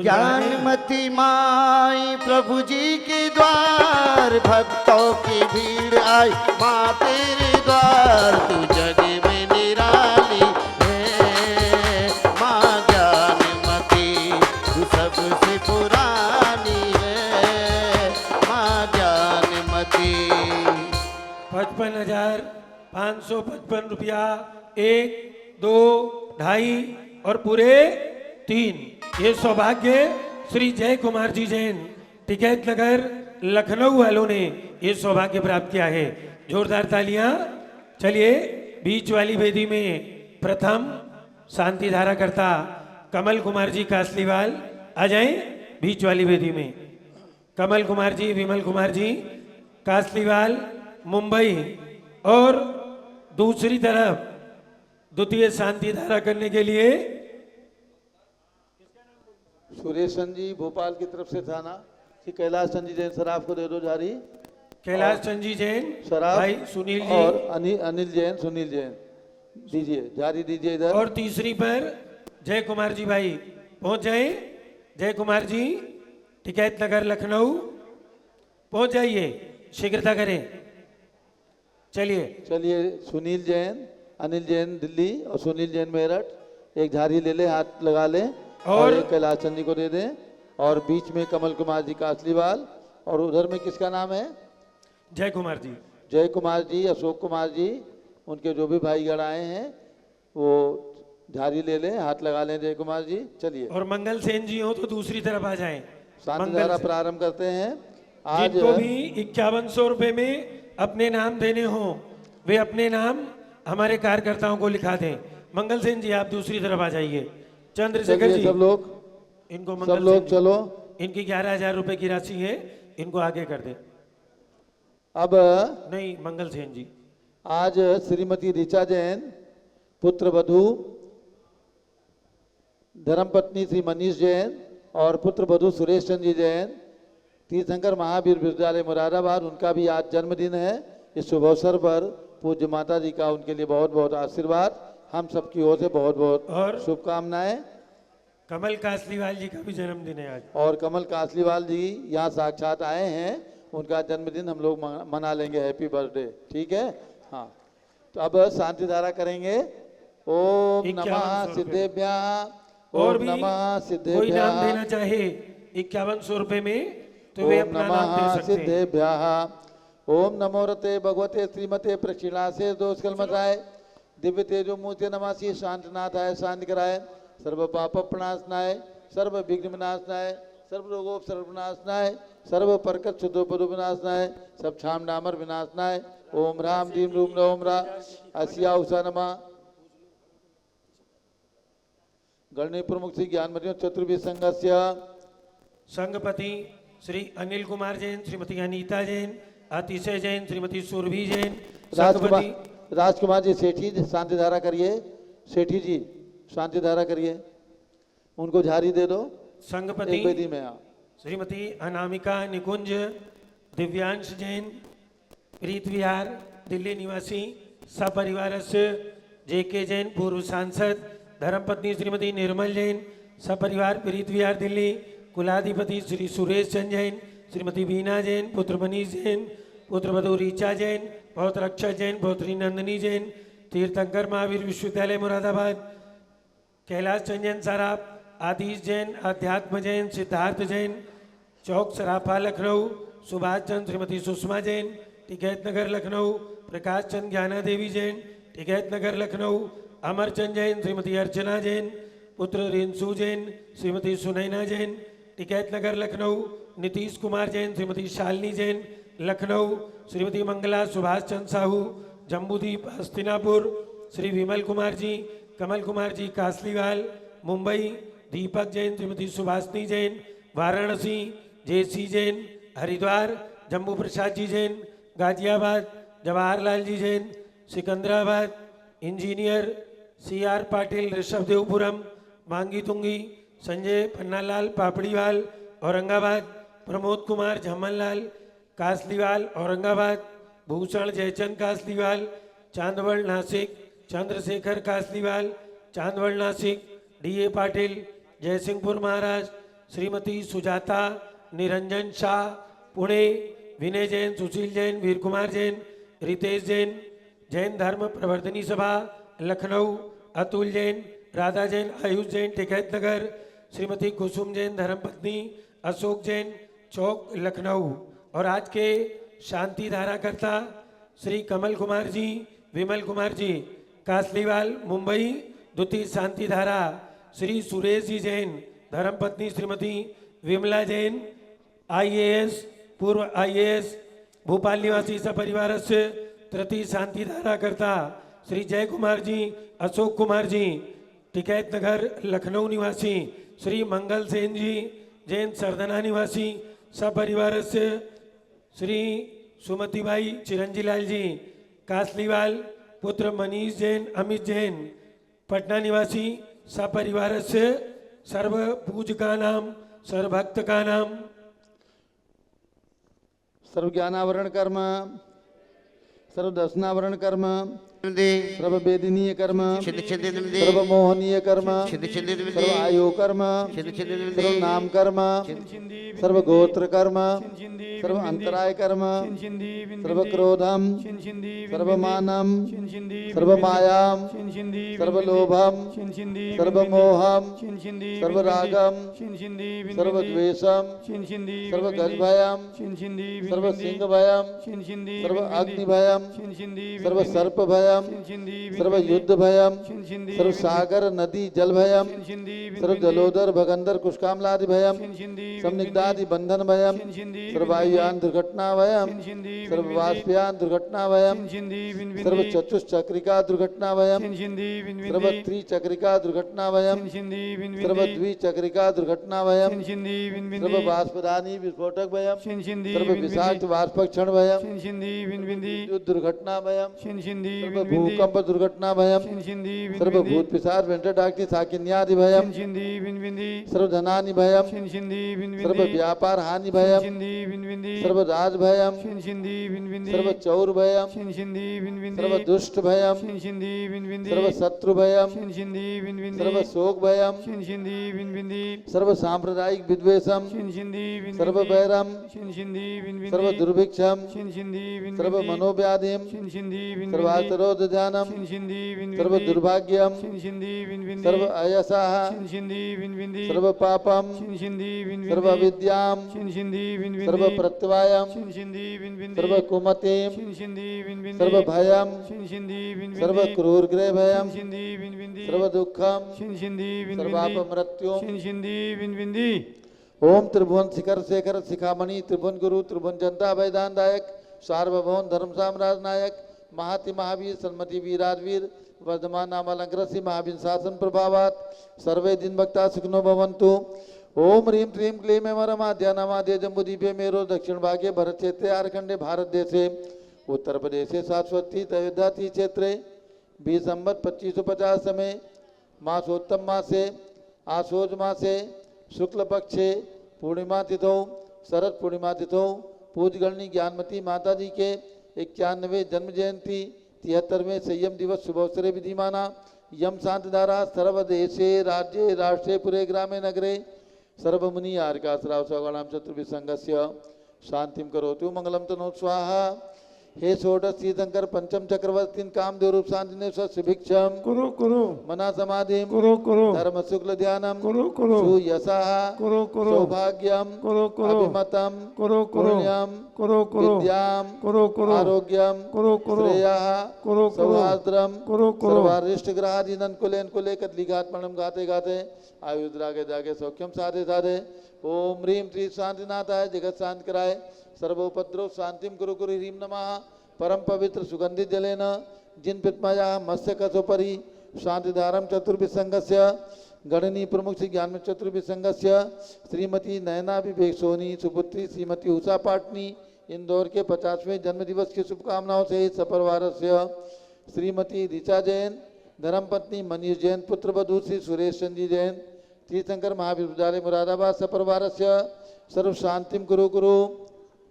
ज्ञानमती माई प्रभु जी के द्वार, भक्तों की भीड़ आई माँ तेरे द्वार। तू जग में निराली है माँ ज्ञानमती, तू सबसे पुरानी है माँ ज्ञानमती। 55,555 रुपया। 1, 2, 2.5 और पूरे 3। ये सौभाग्य श्री जय कुमार जी जैन, टिकैत नगर, लखनऊ वालों ने ये सौभाग्य प्राप्त किया है। जोरदार तालियां। चलिए बीच वाली वेदी में प्रथम शांति धारा करता कमल कुमार जी कासलीवाल आ जाएं बीच वाली वेदी में। कमल कुमार जी, विमल कुमार जी कासलीवाल मुंबई। और दूसरी तरफ द्वितीय शांति धारा करने के लिए सुरेश जी भोपाल की तरफ से था ना, कि कैलाश चंद जी जैन शराब को दे दो जारी। कैलाश चंद जी जैन, शराब भाई सुनील जी और अनिल जैन, सुनील जैन दीजिए, जारी दीजिए इधर। और तीसरी पर जय कुमार जी भाई पहुंच जाए। जय कुमार जी टिकैत नगर लखनऊ पहुंच जाइए, शीघ्रता करें। चलिए चलिए सुनील जैन, अनिल जैन दिल्ली और सुनील जैन मेरठ, एक झारी ले ले, हाथ लगा ले। और एक कैलाश चंद जी को दे दें। और बीच में कमल कुमार जी कासलीवाल। और उधर में किसका नाम है? जय कुमार जी। जय कुमार जी, अशोक कुमार जी, उनके जो भी भाईगण आए हैं वो झाड़ी ले लें, हाथ लगा लें। जय कुमार जी चलिए। और मंगल सेन जी हो तो दूसरी तरफ आ जाएं। शांति धारा प्रारंभ करते हैं। आज जिनको भी 5100 रुपए में अपने नाम देने हो वे अपने नाम हमारे कार्यकर्ताओं को लिखा दें। मंगल सेन जी आप दूसरी तरफ आ जाइए। चंद्रशेखर चलिए जी सब लोग, इनको सब लोग चलो। इनकी 11,000 रुपए की राशि है, इनको आगे कर दें। अब नहीं मंगल सेन जी। आज श्रीमती ऋचा जैन, पुत्र वधू, धर्मपत्नी श्री मनीष जैन और पुत्र वधू सुरेश चंद्र जी जैन, तीर्थंकर महावीर विद्यालय मुरादाबाद, उनका भी आज जन्मदिन है। इस शुभ अवसर पर पूज्य माता जी का उनके लिए बहुत बहुत आशीर्वाद, हम सबकी ओर से बहुत बहुत और शुभकामनाएं। कमल कासलीवाल जी का भी जन्मदिन है आज। और कमल कासलीवाल जी यहाँ साक्षात आए हैं, उनका जन्मदिन हम लोग मना लेंगे। हैप्पी बर्थडे, ठीक है। हाँ तो अब शांति धारा करेंगे। ओम नमः सिद्धेभ्यः, और ओम भी नमः कोई सिद्धेभ्यः, नाम देना चाहे 5100 रुपए में तो वे ओम अपना नाम दे नमः सकते हैं। सिद्धेभ्यः। ओम नमो रते भगवते श्रीमते प्रक्षिणासे दोष कलमताय, दिव्य तेजो मूर्ति नमासी, शांतनाथाय शांति कराय, सर्व पाप प्रणाशनाय, सर्व विघ्न विनाशनाय, सर्व रोगोपसर्ग विनाशनाय, सर्व परकट शुद्धोपद विनाशनाय, सब छाम डामर विनाशनाय। ओम राम रीम रूम ओम रा असिया उषा नमा। गणनीय प्रमुख श्री ज्ञानमतियों चतुर्विद संघस्य संघपति श्री अनिल कुमार जैन, श्रीमती अनीता जैन, अतिशय जैन, श्रीमती सुरभि जैन, संघपति राजकुमार जी सेठी शांति धारा करिए। सेठी जी शांति धारा करिए, उनको झाड़ी दे दो। संघपति एक वेदी में आओ। श्रीमती अनामिका निकुंज, दिव्यांश जैन, प्रीत विहार दिल्ली निवासी, सपरिवार जेके जैन पूर्व सांसद, धर्मपत्नी श्रीमती निर्मल जैन, सपरिवार प्रीत विहार दिल्ली, कुलाधिपति श्री सुरेश चंद जैन, श्रीमती बीना जैन, पुत्र मनीष जैन, पुत्र वधू ऋचा जैन, पौत्र अक्षय जैन, पौत्री नंदिनी जैन, तीर्थंकर महावीर विश्वविद्यालय मुरादाबाद, कैलाश चंद जैन सराफ, आदिश जैन, अध्यात्म जैन, सिद्धार्थ जैन, चौक सराफा लखनऊ, सुभाष चंद, श्रीमती सुषमा जैन, टिकैत नगर लखनऊ, प्रकाश चंद ज्ञाना देवी जैन, टिकैत नगर लखनऊ, अमरचंद जैन, श्रीमती अर्चना जैन, पुत्र रिंसू जैन, श्रीमती सुनैना जैन, टिकैत नगर लखनऊ, नीतीश कुमार जैन, श्रीमती शालिनी जैन, लखनऊ, श्रीमती मंगला सुभाष चंद साहू, जम्बूदीप हस्तिनापुर, श्री विमल कुमार जी, कमल कुमार जी कासलीवाल, मुंबई, दीपक जैन, श्रीमती सुभाषनी जैन, वाराणसी, जेसी जैन, हरिद्वार, जम्मू प्रसाद जी जैन, गाजियाबाद, जवाहरलाल जी जैन, सिकंदराबाद, इंजीनियर CR पाटिल, ऋषभदेवपुरम, मांगी तुंगी, संजय पन्नालाल पापड़ीवाल, औरंगाबाद, प्रमोद कुमार झमनलाल कासलीवाल, औरंगाबाद, भूषण जयचंद कासलीवाल, चांदवड़ नासिक, चंद्रशेखर कासलीवाल, चांदवड़ नासिक, DA पाटिल, जयसिंहपुर महाराज, श्रीमती सुजाता निरंजन शाह, पुणे, विनय जैन, सुशील जैन, वीर कुमार जैन, रितेश जैन, जैन धर्म प्रवर्तनी सभा लखनऊ, अतुल जैन, राधा जैन, आयुष जैन, टिकैत नगर, श्रीमती कुसुम जैन, धर्मपत्नी, अशोक जैन, चौक लखनऊ। और आज के शांति धारा करता श्री कमल कुमार जी, विमल कुमार जी कासलीवाल, मुंबई, द्वितीय शांति धारा श्री सुरेश जी जैन, धर्मपत्नी श्रीमती विमला जैन, IAS, पूर्व IAS, भोपाल निवासी सपरिवार से तृतीय शांति धारा करता श्री जय कुमार जी, अशोक कुमार जी, टिकैत नगर लखनऊ निवासी, श्री मंगल सेन जी जैन, सरदना निवासी, सपरिवार से श्री सुमतिबाई चिरंजीलाल जी कासलीवाल, पुत्र मनीष जैन, अमित जैन, पटना निवासी, सपरिवार से सर्व पूज का नाम, सर्वभक्त का नाम, सर्व ज्ञानावरण कर्म, सर्व दर्शनावरण कर्म, दे सर्व वेदनीय कर्म छिद छिद दे सर्व मोहनीय कर्म छिद छिद दे सर्व आयु कर्म छिद छिद सर्व दे नाम कर्म सर्व गोत्र कर्म सर्व अंतराय कर्म सर्व क्रोधम सर्व मानम सर्व मायाम सर्व लोभम सर्व मोहम सर्व रागम सर्व द्वेषम सर्व गजभयम सर्व सिंह भयम सर्व अग्नि भयम सर्व सर्प भयम सर्व युद्ध भयम सर्व सागर नदी जल भयम सर्व जलोदर भगंदर कुशकामलादि भयम संनिग्धादि बंधन भयम सर्व वायुयान दुर्घटना भयम सर्व वाष्पयान दुर्घटना भयम सर्व चतुष्चक्रिका दुर्घटना भयम सर्व त्रिचक्रिका दुर्घटना भयम सर्व द्विचक्रिका दुर्घटना भयम सर्व वाष्पदानी विस्फोटक भयम सर्व विषाक्त वाष्पक्षण भयम युद्ध दुर्घटना भयम सर्व भूकंप दुर्घटना भयम सर्व भूत पिशाच वेंटडाक्ति साकिन्यादि भयम सर्व धनानि भयम सर्व व्यापार हानि भयम सर्व राज भयम सर्व चौर भयम सर्व दुष्ट भयम सर्व शत्रु भयम सर्व शोक भयम सर्व सांप्रदायिक विद्वेषम सर्व वैरम सर्व दुर्भिक्षम सर्व मनोव्याधिम सर्वातरोध ध्यानम सर्व दुर्भाग्यम सर्व अयसः सर्व पापम सर्व विद्याम सर्व प्रत्यवायम सर्व कुमतिम सर्व भयम सर्व क्रूर ग्रह भयम सर्व दुखम सर्वापमृत्युम ओम त्रिभुवन शिखर शेखर शिखामणि त्रिभुवन गुरु त्रिभुवन जनता वैदान दायक सार्वभौम धर्म साम्राज्य नायक महाति महावीर सन्मति वीराजवीर वर्धमान नामालंकृति महावीर शासन प्रभावात सर्वे दिन भक्ता सुखनो भवन्तु ओम ह्रीं क्लीं क्लीं मरमाद्या नमाद्य जम्बूद्वीपे मेरो दक्षिण भागे भरत क्षेत्रे आरखंडे भारत देशे उत्तर प्रदेशे शाश्वती अयोध्या क्षेत्रे 20 संवत 2550 समय मासोत्तम मासे आशोज मासे शुक्ल पक्षे पूर्णिमा तिथौ शरद पूर्णिमा तिथौ पूजगणनी ज्ञानमती माता जी के 91वें जन्म जयंती 73वें संयम दिवस शुभोत्सरे विधिमाना यम शांतिधारा सर्वदेशे राज्ये राष्ट्रे पुरे ग्रामे नगरे सर्वमुनि आर्काश्राव सगणाम चतुर्भिसंगस्य शांतिम करोतु मंगलम तनो स्वाहा हे षोडश तीर्थंकर पंचम चक्रवर्ती कामदेव रूप शांति सुभिक्षम कुरु कुरु मना समाधि कुरु कुरु धर्म शुक्ल ध्यानम कुरु कुरु सुयशः कुरु कुरु सौभाग्यम कुरु कुरु अभिमतम कुरु कुरु पुण्यम कुरु कुरु विद्याम कुरु कुरु आरोग्यम कुरु कुरु श्रेयः कुरु कुरु सौहार्द्रम कुरु कुरु सर्वारिष्ट ग्रहाधीनन कुलेन कुले कदलिघात मणम गाते गाते आयुद्रागे जागे सौख्यम साधे साधे ओम ह्रीं श्री शांतिनाथाय जगत शांत कराय सर्वोपद्रव शांतिम कुरु कुरु ह्रीं नमः परम पवित्र सुगंधित जलेन जिन पितमया मत्स्य कसोपरि शांतिधारम चतुर्भिसंगस्य गणनी प्रमुख श्री ज्ञान चतुर्भिसंगस्य श्रीमती नयना विवेक सोनी सुपुत्री श्रीमती उषा पाटनी इंदौर के 50वें जन्मदिवस की शुभकामनाओं से सपरिवार से श्रीमती ऋचा जैन धर्मपत्नी मनीष जैन पुत्र वधू श्री सुरेश चंद्र जैन तीर्थंकर महावीर विद्यालय मुरादाबाद सपरिवार से सर्व शांतिम कुरु कुरु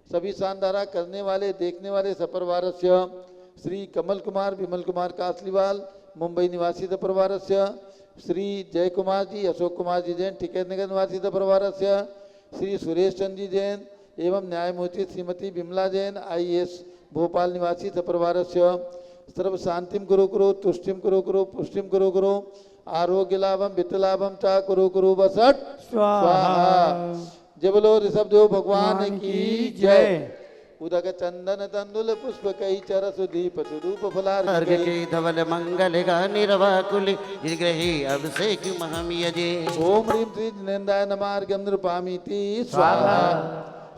सभी शानदारा करने वाले देखने वाले सपरिवार से श्री कमल कुमार विमल कुमार कासलीवाल मुंबई निवासी सपरिवार से श्री जय कुमार जी अशोक कुमार जी जैन टिकैत नगर निवासी सपरिवार से श्री सुरेश चंद्र जी जैन एवं न्यायमूर्ति श्रीमती विमला जैन IAS भोपाल निवासी सपरिवार से सर्व शांतिम कुरु कुरु तुष्टिम कुरु कुरु पुष्टिम कुरु कुरु आरोग्य लाभम वित्त लाभम चा कुरु कुरु बसट स्वाहा। जय बोलो ऋषभ देव भगवान की जय। उदक चंदन तंदुल पुष्प कई चरस दीप सुरूप फलार अर्घ के धवल मंगल गा निर्वाकुल गिरग्रहे अभिषेक महमियजे ओम ह्रीं श्री जिनेन्द्राय नमः अर्घ्यं नृपामीति स्वाहा।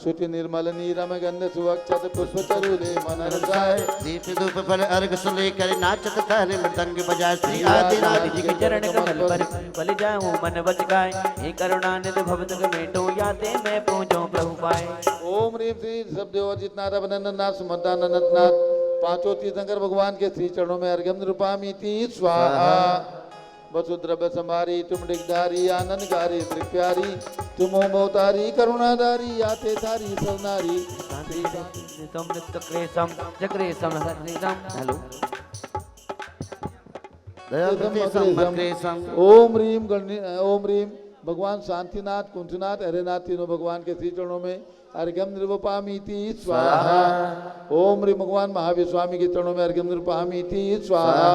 शुचि निर्मल नीरम गंध सुवक्षत पुष्प चरुले मनरसाय दीप धूप फल अर्घ सुले कर नाचत ताल मृदंग बजा श्री आदि नाथ जी जी के चरण कमल पर पल जाऊं मन बच गाय हे करुणानिधि भवतक मेटो याते मैं पहुँचो प्रभु पाए। ओम ह्रीं श्री ऋषभदेव अजितनाथ अभिनंदननाथ सुमंतानंदनाथ पांचों तीर्थंकर भगवान के श्री चरणों में अर्घ्यं नृपामीति स्वाहा। वसुद्रव्य संभारी तुम डिगधारी आनंदकारी त्रिप्यारी तुम मोतारी करुणाधारी आते थारी सरनारी चक्रेशम चक्रेशम हेलो दयाकृतेशम ओम रीम भगवान शांतिनाथ कुंठनाथ हरेनाथ तीनों भगवान के श्री चरणों में अर्घ्यम निर्वपामीति स्वाहा। ओम रीम भगवान महावीर स्वामी के चरणों में अर्घ्यम निर्वपामीति स्वाहा।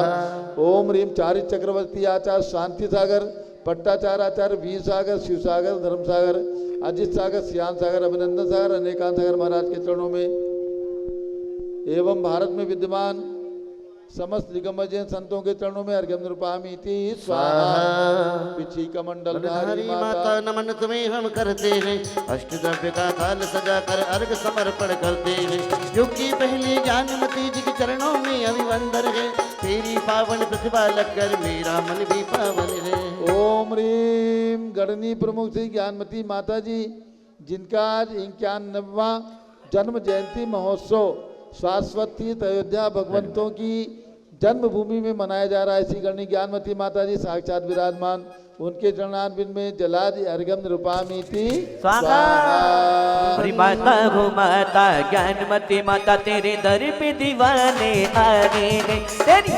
ओम रीम चारित चक्रवर्ती आचार्य शांति सागर पट्टाचार आचार्य वीर सागर शिव सागर धर्म सागर अजित सागर श्याम सागर अभिनंदन सागर अनेकांत सागर महाराज के चरणों में एवं भारत में विद्यमान समस्त निगम जैन संतों के चरणों में अर्घ्यम निरूपामीति स्वाहा। पिछी कमंडल हरी माता नमन तुम्हें हम करते हैं, अष्टद्रव्य का थाल सजा कर अर्घ समर्पण करते हैं। युग की पहली ज्ञानमती जी के चरणों में अभिवंदन है, तेरी पावन प्रतिभा लगकर मेरा मन भी पावन है। ओम रीम गणनी प्रमुख श्री ज्ञानमती माता जी जिनका आज 91वां जन्म जयंती महोत्सव शाश्वत तीर्थ अयोध्या भगवंतों की जन्मभूमि में मनाया जा रहा है। ऐसी गणनी ज्ञानमती माता जी साक्षात विराजमान, उनके चरणारविंद में जलादि अर्घ्यम निरूपामीति स्वाहा। हरि माता हो माता ज्ञानमती माता तेरे दर पे दीवाने आगे गए, तेरी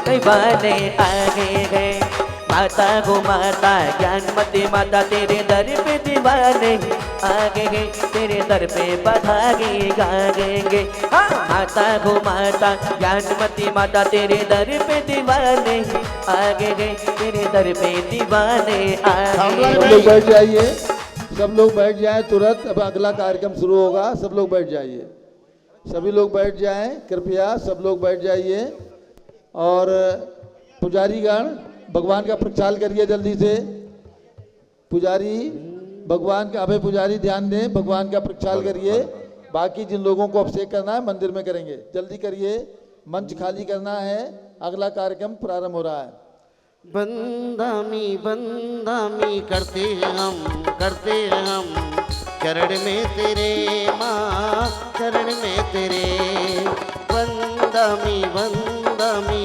दीवाने आगे गए। माता हो माता ज्ञानमती माता तेरे दर पे दीवाने आगे गए, तेरे दर पे पधागे गाएंगे। माता हो माता ज्ञानमती माता तेरे दर पे दीवाने आगे गए, तेरे दर पे दीवाने आगे। सब लोग बैठ जाइए, सब लोग बैठ जाएं तुरंत, अब अगला कार्यक्रम शुरू होगा। सब लोग बैठ जाइए, सभी लोग बैठ जाएं कृपया, सब लोग बैठ जाइए। और पुजारीगण भगवान का प्रक्षाल करिए जल्दी से। पुजारी भगवान का, अभय पुजारी ध्यान दें, भगवान का प्रक्षाल करिए। बाकी जिन लोगों को अभिषेक करना है मंदिर में करेंगे, जल्दी करिए, मंच खाली करना है, अगला कार्यक्रम प्रारंभ हो रहा है। बंदामी करते हैं हम चरण में तेरे माँ, चरण में तेरे। बंदामी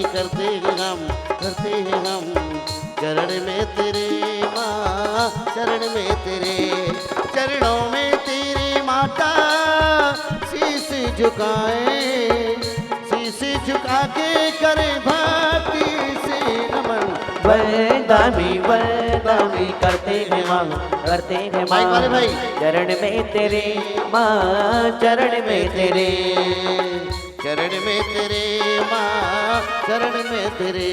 करते हैं हम चरण में तेरे माँ, चरण में तेरे। चरणों में तेरे माता शीश झुकाए, शीश झुका के करे भक्ति से नमन। वरदामी करते हैं माँ, करते हैं माँ, भाई चरण में तेरे माँ, चरण में तेरे। चरण में तेरे माँ, चरण में तेरे।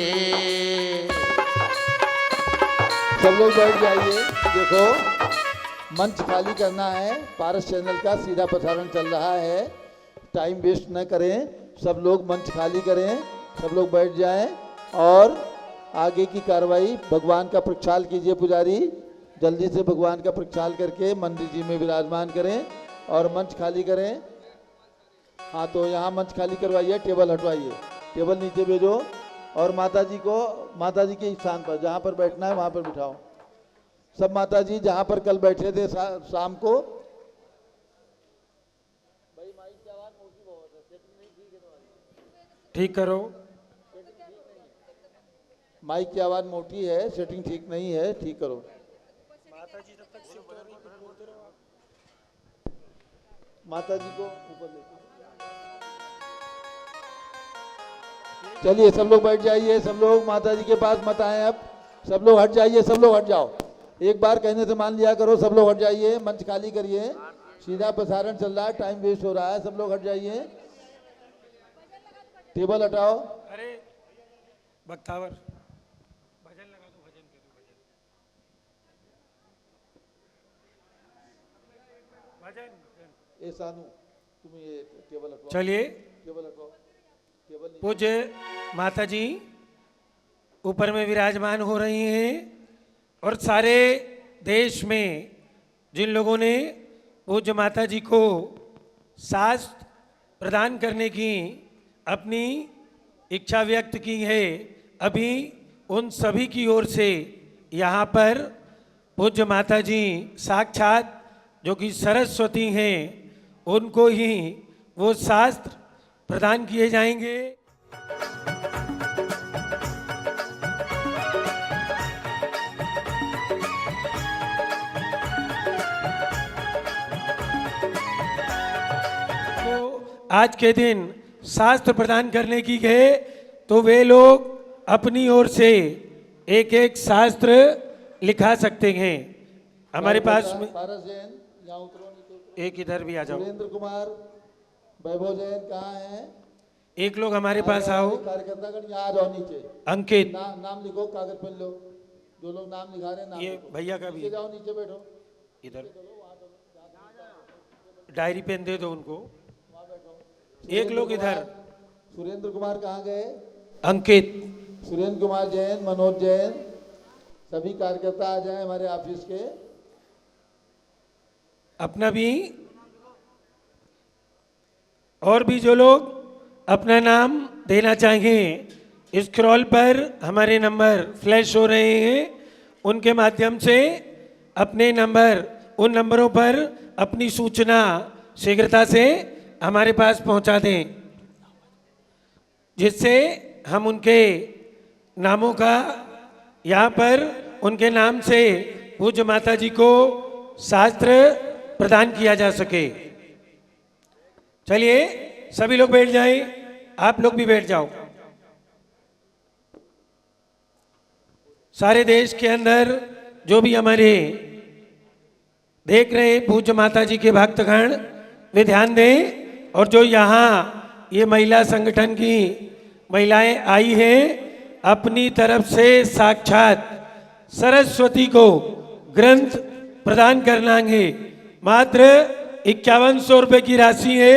सब लोग बैठ जाइए। देखो मंच खाली करना है, पारस चैनल का सीधा प्रसारण चल रहा है, टाइम वेस्ट न करें, सब लोग मंच खाली करें, सब लोग बैठ जाएं। और आगे की कार्रवाई भगवान का प्रक्षाल कीजिए। पुजारी जल्दी से भगवान का प्रक्षाल करके मंदिर जी में विराजमान करें और मंच खाली करें। हाँ तो यहाँ मंच खाली करवाइए, टेबल हटवाइए, टेबल नीचे भेजो और माता जी को माता जी के स्थान पर जहाँ पर बैठना है वहाँ पर बिठाओ। सब माता जी जहाँ पर कल बैठे थे शाम को। ठीक करो। माइक की आवाज़ मोटी है, सेटिंग ठीक नहीं है, ठीक करो। माता जी को ऊपर ले चलिए, सब लोग बैठ जाइए, सब लोग माता जी के पास मत आए। अब सब लोग हट जाइए, सब लोग हट जाओ। एक बार कहने से मान लिया करो, सब लोग हट जाइए, मंच खाली करिए, सीधा प्रसारण चल रहा है, टाइम वेस्ट हो रहा है, सब लोग हट जाइए, टेबल हटाओ। अरे बख्तावर भजन लगा दो, भजन के दो, भजन। ए सानू तुम ये टेबल हटवाओ, चलिए टेबल हटवाओ, टेबल नीचे। पूज्य माता जी ऊपर में विराजमान हो रही हैं और सारे देश में जिन लोगों ने पूज्य माता जी को शास्त्र प्रदान करने की अपनी इच्छा व्यक्त की है, अभी उन सभी की ओर से यहाँ पर पूज्य माता जी साक्षात जो कि सरस्वती हैं उनको ही वो शास्त्र प्रदान किए जाएंगे। तो आज के दिन शास्त्र प्रदान करने की गए तो वे लोग अपनी ओर से एक एक शास्त्र लिखा सकते हैं। हमारे पास में पारस जैन यहाँ उतरो, नीचे उतरो। एक इधर भी आ जाओ। सुरेंद्र कुमार, वैभव जैन कहाँ हैं? एक लोग हमारे पास आओ। कार्यकर्तागण यहाँ आ जाओ नीचे। अंकित, नाम लिखो, कागज पेन लो। जो लोग नाम लिखा रहे हैं नाम ये लिखो। भैया का भी नीचे जाओ, नीचे बैठो। इधर डायरी पेन दे दो उनको। एक लोग इधर। सुरेंद्र कुमार कहाँ गए? अंकित, सुरेंद्र कुमार जैन, मनोज जैन, सभी कार्यकर्ता आ जाएं हमारे ऑफिस के। अपना भी और भी जो लोग अपना नाम देना चाहेंगे, स्क्रॉल पर हमारे नंबर फ्लैश हो रहे हैं, उनके माध्यम से अपने नंबर, उन नंबरों पर अपनी सूचना शीघ्रता से हमारे पास पहुंचा दें, जिससे हम उनके नामों का यहाँ पर उनके नाम से पूज्य माता जी को शास्त्र प्रदान किया जा सके। चलिए सभी लोग बैठ जाएं, आप लोग भी बैठ जाओ। सारे देश के अंदर जो भी हमारे देख रहे हैं पूज्य माता जी के भक्तगण, वे ध्यान दें। और जो यहाँ ये महिला संगठन की महिलाएं आई हैं, अपनी तरफ से साक्षात सरस्वती को ग्रंथ प्रदान करनाएंगे। मात्र 5100 रुपये की राशि है।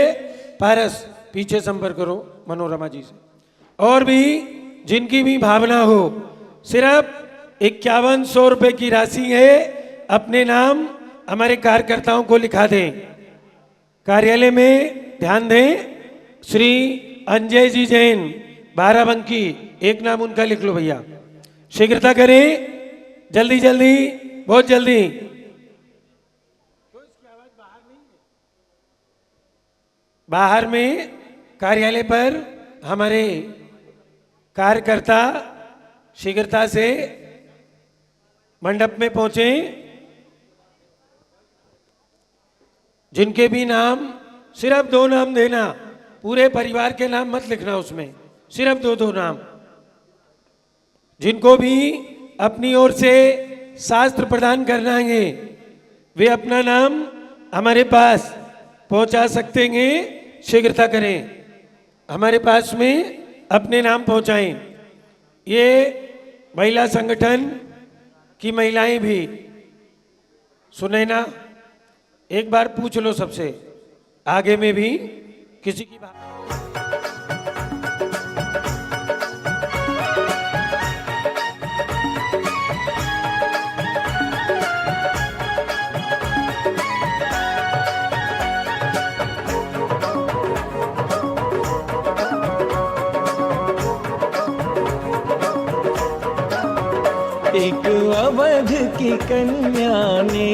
पारस पीछे संपर्क करो मनोरमा जी से। और भी जिनकी भी भावना हो, सिर्फ 5100 रुपये की राशि है। अपने नाम हमारे कार्यकर्ताओं को लिखा दें। कार्यालय में ध्यान दें, श्री अंजय जी जैन, बाराबंकी, एक नाम उनका लिख लो भैया। शीघ्रता करें, जल्दी जल्दी, बहुत जल्दी। बाहर में कार्यालय पर हमारे कार्यकर्ता शीघ्रता से मंडप में पहुंचे। जिनके भी नाम, सिर्फ 2 नाम देना, पूरे परिवार के नाम मत लिखना उसमें, सिर्फ 2 नाम। जिनको भी अपनी ओर से शास्त्र प्रदान करना है, वे अपना नाम हमारे पास पहुंचा सकते हैं। शीघ्रता करें, हमारे पास में अपने नाम पहुंचाएं। ये महिला संगठन की महिलाएं भी सुने ना, एक बार पूछ लो सबसे, आगे में भी किसी की बात। एक अवध की कन्या ने,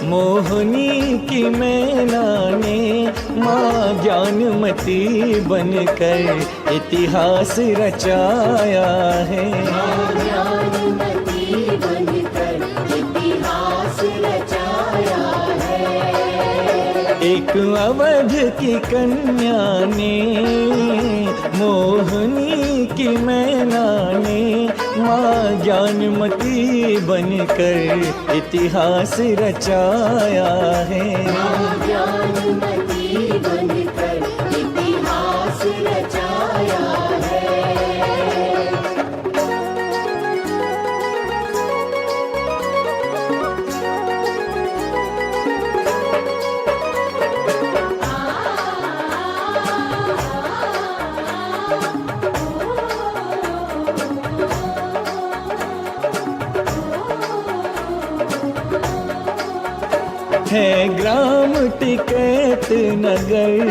मोहनी की मैना ने, माँ ज्ञानमती बनकर इतिहास रचाया है। ज्ञानमती बनकर इतिहास रचाया है। एक अवध की कन्या ने, मोहनी की मैना ने, माँ ज्ञानमती बनकर इतिहास रचाया है। ज्ञानमती बनकर इतिहास रचाया है। है ग्राम टिकैत नगर,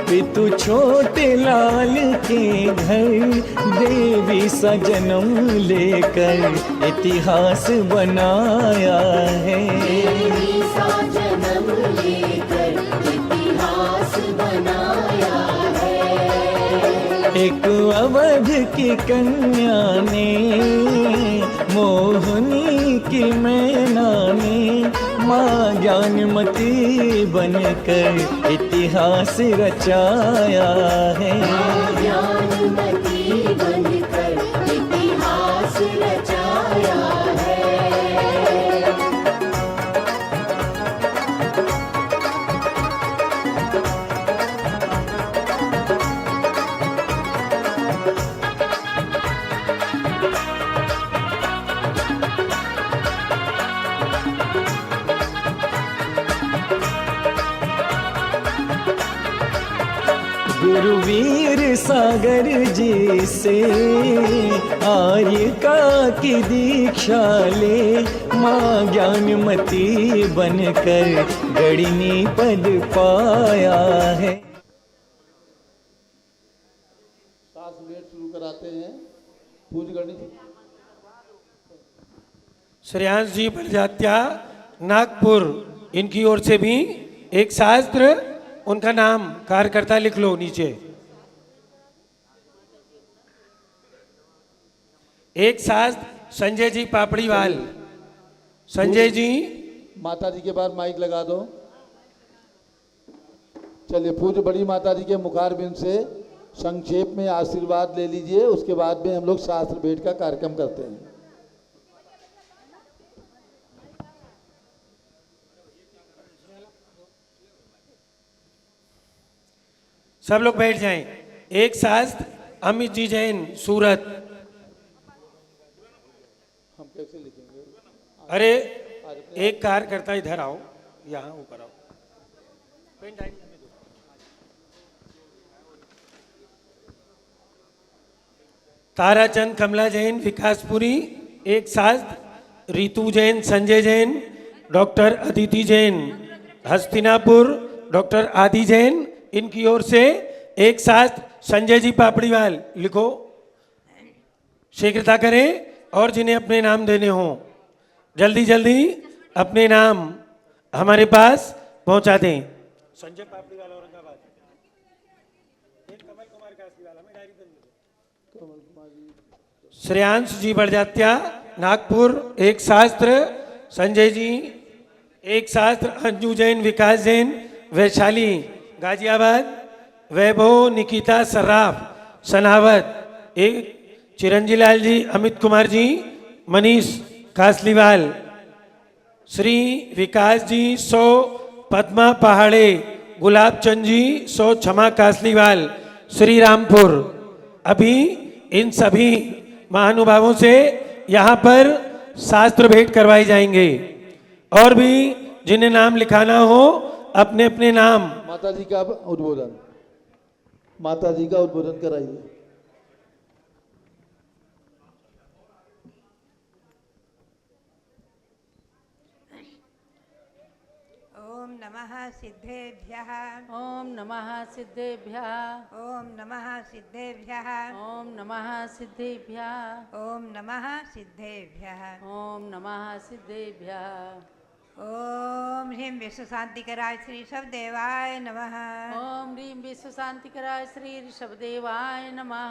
पितु छोटे लाल के घर, देवी सा जन्म लेकर इतिहास बनाया है। देवी सा जन्म लेकर इतिहास बनाया है। एक अवध की कन्या ने, मोहनी की मैना ने, माँ ज्ञानमती बनकर इतिहास रचाया है। ज्ञानमती बनकर इतिहास रचाया है। गुरुवीर सागर जी से आर्य का की दीक्षा ले, माँ ज्ञानमती बनकर गणिनी पद पाया है। सास लेट शुरू कराते हैं। पूज गणित श्रेयांश जी बलजात्या नागपुर, इनकी ओर से भी एक शास्त्र, उनका नाम कार्यकर्ता लिख लो नीचे। एक शास्त्र संजय जी पापड़ीवाल। संजय जी माता जी के बाद माइक लगा दो। चलिए पूज्य बड़ी माता जी के मुखारबिंद से संक्षेप में आशीर्वाद ले लीजिए, उसके बाद में हम लोग शास्त्र भेंट का कार्यक्रम करते हैं। सब लोग बैठ जाएं। एक शास्त्र अमित जी जैन सूरत। हम कैसे लिखेंगे? अरे एक कार्यकर्ता इधर आओ, यहाँ ऊपर आओ। ताराचंद कमला जैन विकासपुरी। एक शास्त्र रितु जैन संजय जैन। डॉक्टर अदिति जैन हस्तिनापुर। डॉक्टर आदि जैन, इनकी ओर से एक शास्त्र संजय जी पापड़ीवाल लिखो। शीघ्रता करें और जिन्हें अपने नाम देने हों जल्दी जल्दी अपने नाम हमारे पास पहुंचा दें। संजय पापड़ीवाल औरंगाबाद। कमल कुमार कासलीवाल, हमें डायरी दे। श्रेयांश जी बड़जात्या नागपुर, एक शास्त्र संजय जी। एक शास्त्र अंजू जैन विकास जैन वैशाली गाजियाबाद। वैभव निकिता सर्राफ सनावत। एक चिरंजी लाल जी अमित कुमार जी मनीष कासलीवाल। श्री विकास जी 100 पद्मा पहाड़े। गुलाब चंद जी 100 क्षमा कासलीवाल श्री रामपुर। अभी इन सभी महानुभावों से यहाँ पर शास्त्र भेंट करवाए जाएंगे। और भी जिन्हें नाम लिखाना हो अपने अपने नाम। माता जी का उद्बोधन, माता जी का उद्बोधन कराइए। ओम नमः सिद्धेभ्यः। ओम नमः सिद्धेभ्यः। ओम नमः सिद्धेभ्यः। ओम नमः सिद्धेभ्यः। ओम नमः सिद्धेभ्यः। ओम नमः सिद्धेभ्यः। ओम ह्रीं विश्व शांतिकराय श्री ऋषभ देवाय नमः। ओम ह्रीं विश्व शांतिकराय श्री ऋषभ देवाय नमः।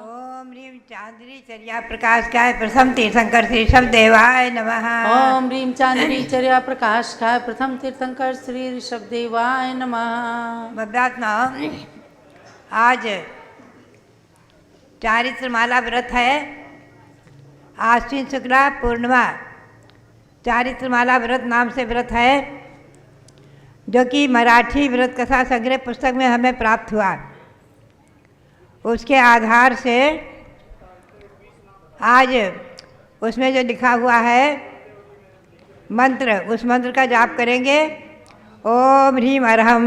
ओम ह्रीं चांद्री चर्या प्रकाशकाय प्रथम तीर्थंकर श्री ऋषभ देवाय नमः। ओम ह्रीं चांदनी चर्या प्रकाशकाय प्रथम तीर्थंकर श्री ऋषभ देवाय नमः। भव्यात्मा, आज चारित्रमाला व्रत है। आश्विन शुक्ला पूर्णिमा चारित्रमाला व्रत नाम से व्रत है, जो कि मराठी व्रत कथा संग्रह पुस्तक में हमें प्राप्त हुआ। उसके आधार से आज उसमें जो लिखा हुआ है मंत्र, उस मंत्र का जाप करेंगे। ओम ह्रीम अरहम।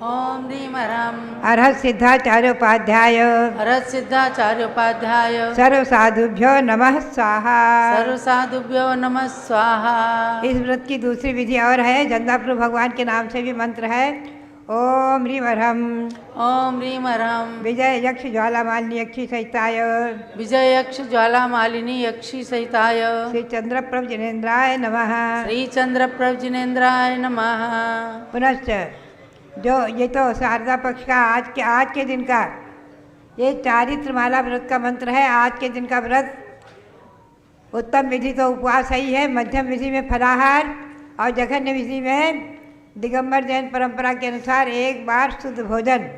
ओम ह्रीं अरहम। अरहत सिद्धाचार्योपाध्याय। अरहत सिद्धाचार्योपाध्याय। सर्व साधुभ्यो नमः स्वाहा। सर्व साधुभ्यो नमः स्वाहा। इस व्रत की दूसरी विधि और है, जंदाप्रभु भगवान के नाम से भी मंत्र है। ओम ह्रीम अरहम। ओम ह्रीं अरहम। विजय यक्ष ज्वाला मालिनी यक्षी सहिताय। विजय यक्ष ज्वाला मालिनी यक्षी सहिताय। श्री चंद्रप्रभ जिनेन्द्राय नमः। श्री चंद्रप्रभ जिनेन्द्राय नमः। पुनश्च जो ये तो शारदा पक्ष का आज के दिन का ये चारित्रमाला व्रत का मंत्र है। आज के दिन का व्रत उत्तम विधि तो उपवास ही है, मध्यम विधि में फलाहार और जघन्य विधि में दिगंबर जैन परंपरा के अनुसार एक बार शुद्ध भोजन,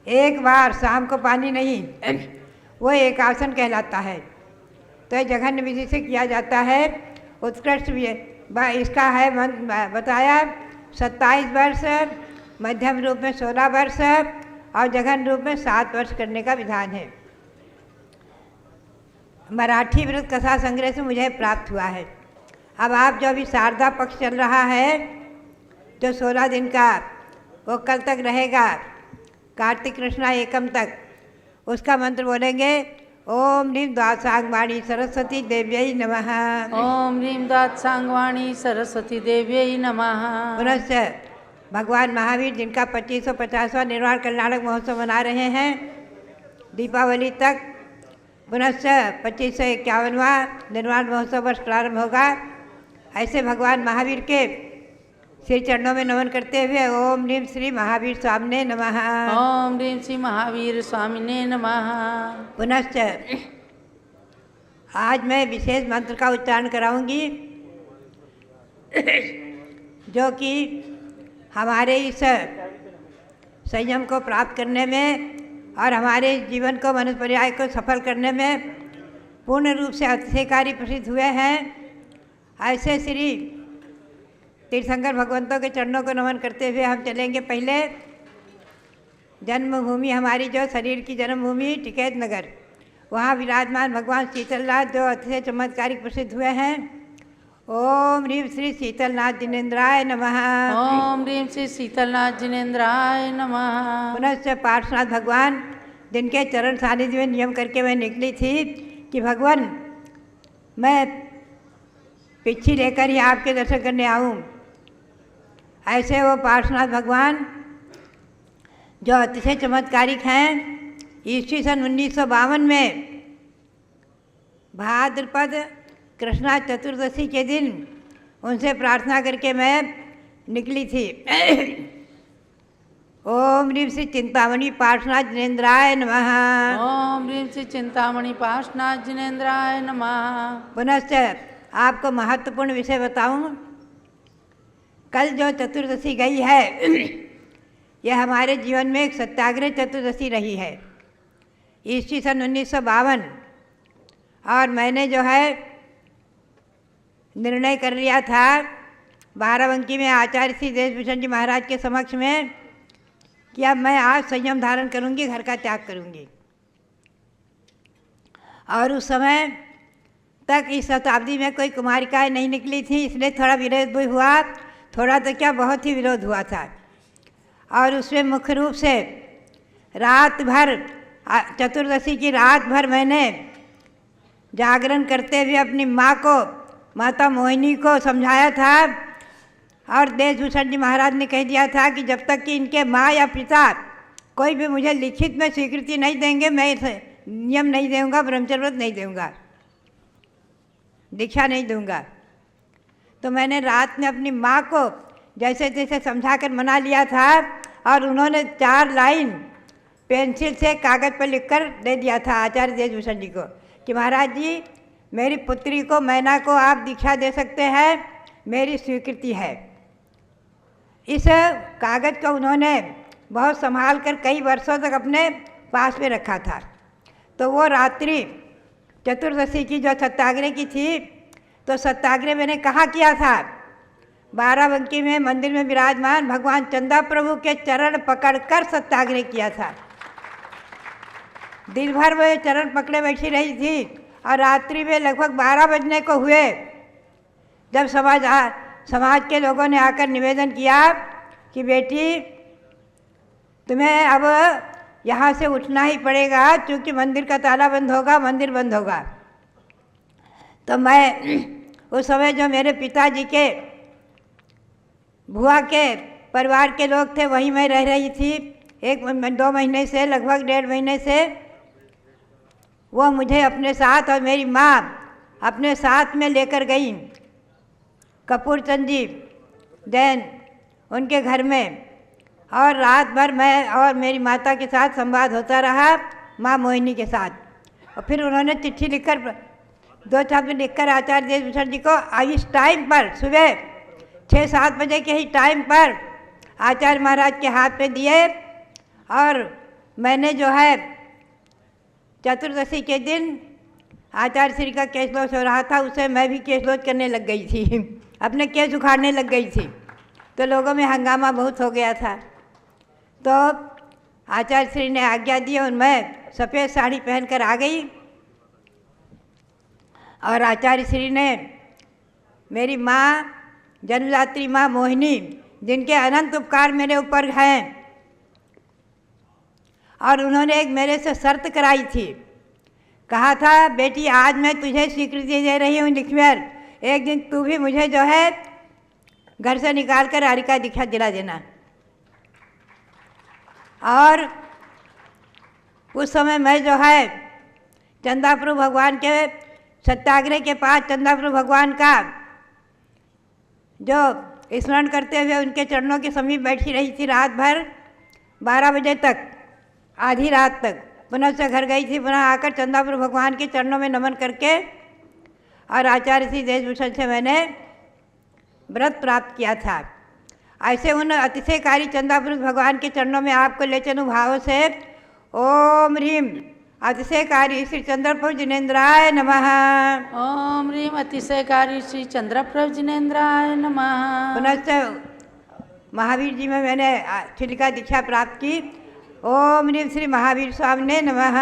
एक बार शाम को पानी नहीं, वो एक आसन कहलाता है। तो ये जघन्य विधि से किया जाता है। उत्कृष्ट भी इसका है बताया 27 वर्ष, मध्यम रूप में 16 वर्ष और जघन्य रूप में 7 वर्ष करने का विधान है। मराठी व्रत कथा संग्रह से मुझे प्राप्त हुआ है। अब आप जो अभी शारदा पक्ष चल रहा है जो 16 दिन का, वो कल तक रहेगा, कार्तिक कृष्णा एकम तक। उसका मंत्र बोलेंगे ओम ह्रीं द्वादशांगवाणी सरस्वती देव्यै नमः। ओम ह्रीं द्वादशांगवाणी सरस्वती देव्यै नमः। पुनश्च भगवान महावीर जिनका 2550वां निर्वाण कल्याणक महोत्सव मना रहे हैं दीपावली तक, पुनश्च 2551वां निर्वाण महोत्सव वर्ष प्रारंभ होगा। ऐसे भगवान महावीर के श्री चरणों में नमन करते हुए ओम ह्रीं श्री महावीर स्वामिने नमः। ओम ह्रीं श्री महावीर स्वामिने नमः। पुनश्च आज मैं विशेष मंत्र का उच्चारण कराऊंगी जो कि हमारे इस संयम को प्राप्त करने में और हमारे जीवन को मनुष्य को सफल करने में पूर्ण रूप से अतिशयकारी प्रसिद्ध हुए हैं। ऐसे श्री तीर्थंकर भगवंतों के चरणों को नमन करते हुए हम चलेंगे। पहले जन्मभूमि हमारी जो शरीर की जन्मभूमि टिकैत नगर, वहाँ विराजमान भगवान शीतलनाथ जो अतिशय चमत्कारिक प्रसिद्ध हुए हैं। ओम ह्रीं श्री शीतलनाथ जिनेन्द्राय नमः। ओम ह्रीं श्री शीतलनाथ जिनेन्द्राय नमः। पुनश्च पार्श्वनाथ भगवान जिनके चरण सानिध्य में नियम करके मैं निकली थी कि भगवान मैं पिछी लेकर ही आपके दर्शन करने आऊँ। ऐसे वो पार्श्वनाथ भगवान जो अतिशय चमत्कारिक हैं, ईस्वी सन 1952 में भाद्रपद कृष्णा चतुर्दशी के दिन उनसे प्रार्थना करके मैं निकली थी। ओम ह्रीं श्री चिंतामणि पार्श्वनाथ जिनेन्द्राय नमः। ओम ह्रीं श्री चिंतामणि पार्श्वनाथ जिनेन्द्राय नमः। पुनश्च आपको महत्वपूर्ण विषय बताऊं, कल जो चतुर्दशी गई है यह हमारे जीवन में एक सत्याग्रह चतुर्दशी रही है, ईस्वी सन 1952। और मैंने जो है निर्णय कर लिया था बाराबंकी में आचार्य श्री देशभूषण जी महाराज के समक्ष में कि अब मैं आज संयम धारण करूंगी, घर का त्याग करूंगी। और उस समय तक इस शताब्दी में कोई कुमारिकाएँ नहीं निकली थी, इसलिए थोड़ा विरोध भी हुआ, थोड़ा तो क्या बहुत ही विरोध हुआ था। और उसमें मुख्य रूप से रात भर चतुर्दशी की रात भर मैंने जागरण करते हुए अपनी माँ को, माता मोहिनी को समझाया था। और देशभूषण जी महाराज ने कह दिया था कि जब तक कि इनके माँ या पिता कोई भी मुझे लिखित में स्वीकृति नहीं देंगे, मैं नियम नहीं दूँगा, ब्रह्मचर्य व्रत नहीं दूँगा, दीक्षा नहीं दूँगा। तो मैंने रात में अपनी माँ को जैसे तैसे समझाकर मना लिया था और उन्होंने 4 लाइन पेंसिल से कागज़ पर लिखकर दे दिया था आचार्य देशभूषण जी को कि महाराज जी, मेरी पुत्री को मैना को आप दीक्षा दे सकते हैं, मेरी स्वीकृति है। इस कागज़ को उन्होंने बहुत संभाल कर कई वर्षों तक अपने पास में रखा था। तो वो रात्रि चतुर्दशी की जो सत्याग्रह की थी, तो सत्याग्रह मैंने कहाँ किया था? बाराबंकी में मंदिर में विराजमान भगवान चंदा प्रभु के चरण पकड़कर सत्याग्रह किया था। दिन भर वो चरण पकड़े बैठी रही थी और रात्रि में लगभग 12 बजने को हुए जब समाज के लोगों ने आकर निवेदन किया कि बेटी तुम्हें अब यहाँ से उठना ही पड़ेगा क्योंकि मंदिर का ताला बंद होगा, मंदिर बंद होगा। तो मैं उस समय जो मेरे पिताजी के बुआ के परिवार के लोग थे वहीं मैं रह रही थी 1-2 महीने से, लगभग 1.5 महीने से। वो मुझे अपने साथ और मेरी माँ अपने साथ में लेकर गई कपूर चंद जी जैन उनके घर में, और रात भर मैं और मेरी माता के साथ संवाद होता रहा, माँ मोहिनी के साथ। और फिर उन्होंने चिट्ठी लिखकर 2 शब्द लिखकर आचार्य देशभूषण जी को इस टाइम पर सुबह 6-7 बजे के ही टाइम पर आचार्य महाराज के हाथ पे दिए। और मैंने जो है चतुर्दशी के दिन आचार्य श्री का केशलोच हो रहा था, उससे मैं भी केशलोच करने लग गई थी अपने केस उखाड़ने लग गई थी, तो लोगों में हंगामा बहुत हो गया था। तो आचार्य श्री ने आज्ञा दी और मैं सफ़ेद साड़ी पहनकर आ गई और आचार्य श्री ने मेरी माँ, जन्मदात्री माँ मोहिनी, जिनके अनंत उपकार मेरे ऊपर हैं, और उन्होंने एक मेरे से शर्त कराई थी। कहा था, बेटी आज मैं तुझे स्वीकृति दे रही हूँ लिखकर, एक दिन तू भी मुझे जो है घर से निकाल कर हरि का दीक्षा दिला देना। और उस समय मैं जो है चंदाप्रभु भगवान के सत्याग्रह के पास चंदाप्रभु भगवान का जो स्मरण करते हुए उनके चरणों के समीप बैठी रही थी रात भर 12 बजे तक, आधी रात तक। पुनः से घर गई थी, पुनः आकर चंदाप्रभु भगवान के चरणों में नमन करके और आचार्य श्री देशभूषण से मैंने व्रत प्राप्त किया था। ऐसे उन अतिशयकारी चंदाप्रभु भगवान के चरणों में आपको ले चलूँ भाव से। ओम ह्रीम अतिशयकारी श्री चंद्रप्रभु जिनेन्द्राय नमः। ओम ह्रीम अतिशयकारी श्री चंद्रप्रभु जिनेन्द्राय नमः। पुनश्च महावीर जी में मैंने छिलिका दीक्षा प्राप्त की। ओम ह्रीम श्री महावीर स्वामिने नमः।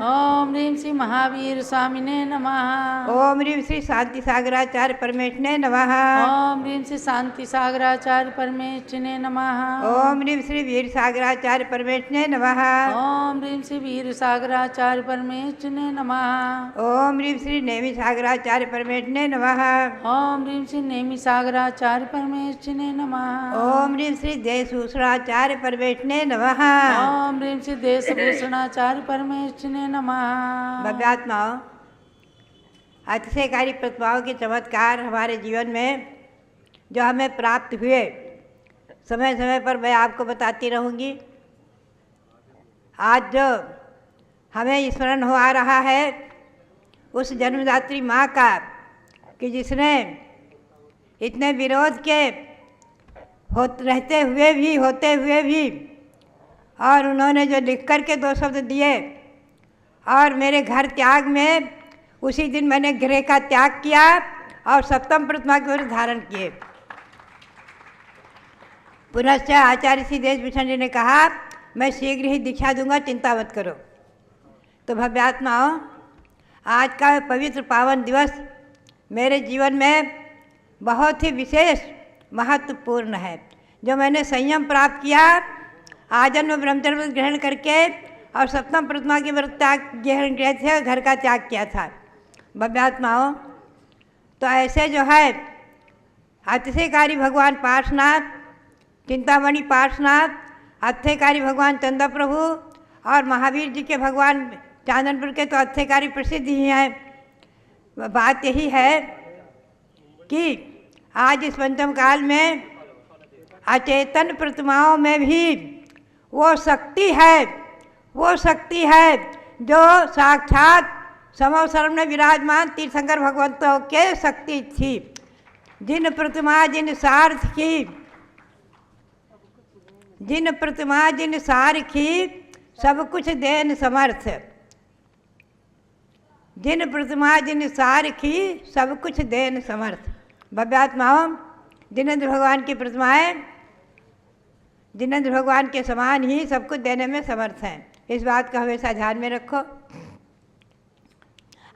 ओम ह्रीम श्री महावीर स्वामिने नमः। ओम ह्रीम श्री शांति सागराचार्य परमेश्वरने नमः। ओम ह्रीम श्री शांति सागराचार्य परमेश्वरने नमः। ओम ह्रीम श्री वीर सागराचार्य परमेश्वरने नमः। ओम ह्रीम श्री वीर सागराचार्य परमेश्वरने नमः। ओम ह्रीम श्री नेमि सागराचार्य परमेश्वरने नमः। ओम ह्रीम श्री नेमि सागराचार्य परमेश्वरने नमः। ओम ह्रीम श्री देशभूषणाचार्य परमेश्वरने नमः। ओम ह्रीम श्री देशभूषणाचार्य परमेश्वरने नमः। भव्यात्माओं, अतिशयकारी प्रतिभाओं के चमत्कार हमारे जीवन में जो हमें प्राप्त हुए, समय समय पर मैं आपको बताती रहूँगी। आज जो हमें स्मरण हो आ रहा है उस जन्मदात्री माँ का, कि जिसने इतने विरोध के होते हुए भी और उन्होंने जो लिख कर के 2 शब्द दिए और मेरे घर त्याग में उसी दिन मैंने गृह का त्याग किया और सप्तम प्रतिमा के विरुद्ध धारण किए। पुनश्च आचार्य श्री देशभूषण जी ने कहा, मैं शीघ्र ही दीक्षा दूंगा, चिंता मत करो। तो भव्यात्माओं, आज का पवित्र पावन दिवस मेरे जीवन में बहुत ही विशेष महत्वपूर्ण है। जो मैंने संयम प्राप्त किया, आजन्म ब्रह्मचर्य व्रत ग्रहण करके और सप्तम प्रतिमा के व्रत त्याग ग्रहण किए थे, घर का त्याग किया था। भव्यात्माओं, तो ऐसे जो है अतिशयकारी भगवान पार्श्वनाथ, चिंतामणि पार्श्वनाथ, अतिशयकारी भगवान चंद्रप्रभु और महावीर जी के भगवान चांदनपुर के तो अतिशयकारी प्रसिद्ध ही हैं। बात यही है कि आज इस पंचम काल में अचेतन प्रतिमाओं में भी वो शक्ति है जो साक्षात समवसरण में विराजमान तीर्थंकर भगवंतों के शक्ति थी। जिन प्रतिमा जिन सार की सब कुछ देन समर्थ। जिन प्रतिमा जिन सार की सब कुछ देन समर्थ। भव्यात्माओं, जिनेन्द्र भगवान की प्रतिमाएं जिनेन्द्र भगवान के समान ही सब कुछ देने में समर्थ हैं। इस बात का हमेशा ध्यान में रखो।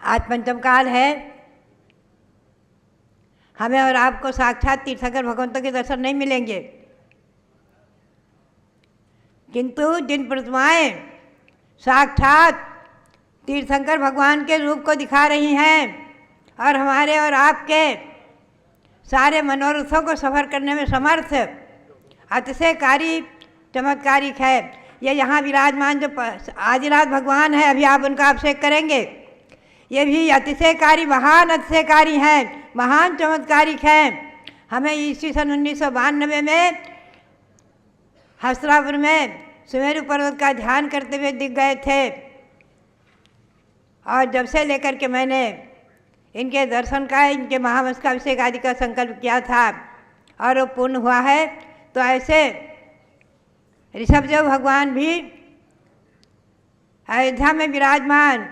आज पंचम काल है, हमें और आपको साक्षात तीर्थंकर भगवंतों के दर्शन नहीं मिलेंगे, किंतु जिन प्रतिमाएं साक्षात तीर्थंकर भगवान के रूप को दिखा रही हैं और हमारे और आपके सारे मनोरथों को सफल करने में समर्थ अतिशयकारी चमत्कारिक है। ये यहाँ विराजमान जो आदिनाथ भगवान है, अभी आप उनका अभिषेक करेंगे, ये भी अतिशयकारी महान अतिशयकारी हैं, महान चमत्कारिक हैं। हमें ईस्वी सन 1992 में हस्तिनापुर में सुमेरु पर्वत का ध्यान करते हुए दिख गए थे और जब से लेकर के मैंने इनके दर्शन का, इनके महावंश का अभिषेक आदि का संकल्प किया था और वो पूर्ण हुआ है। तो ऐसे ऋषभदेव भगवान भी अयोध्या में विराजमान,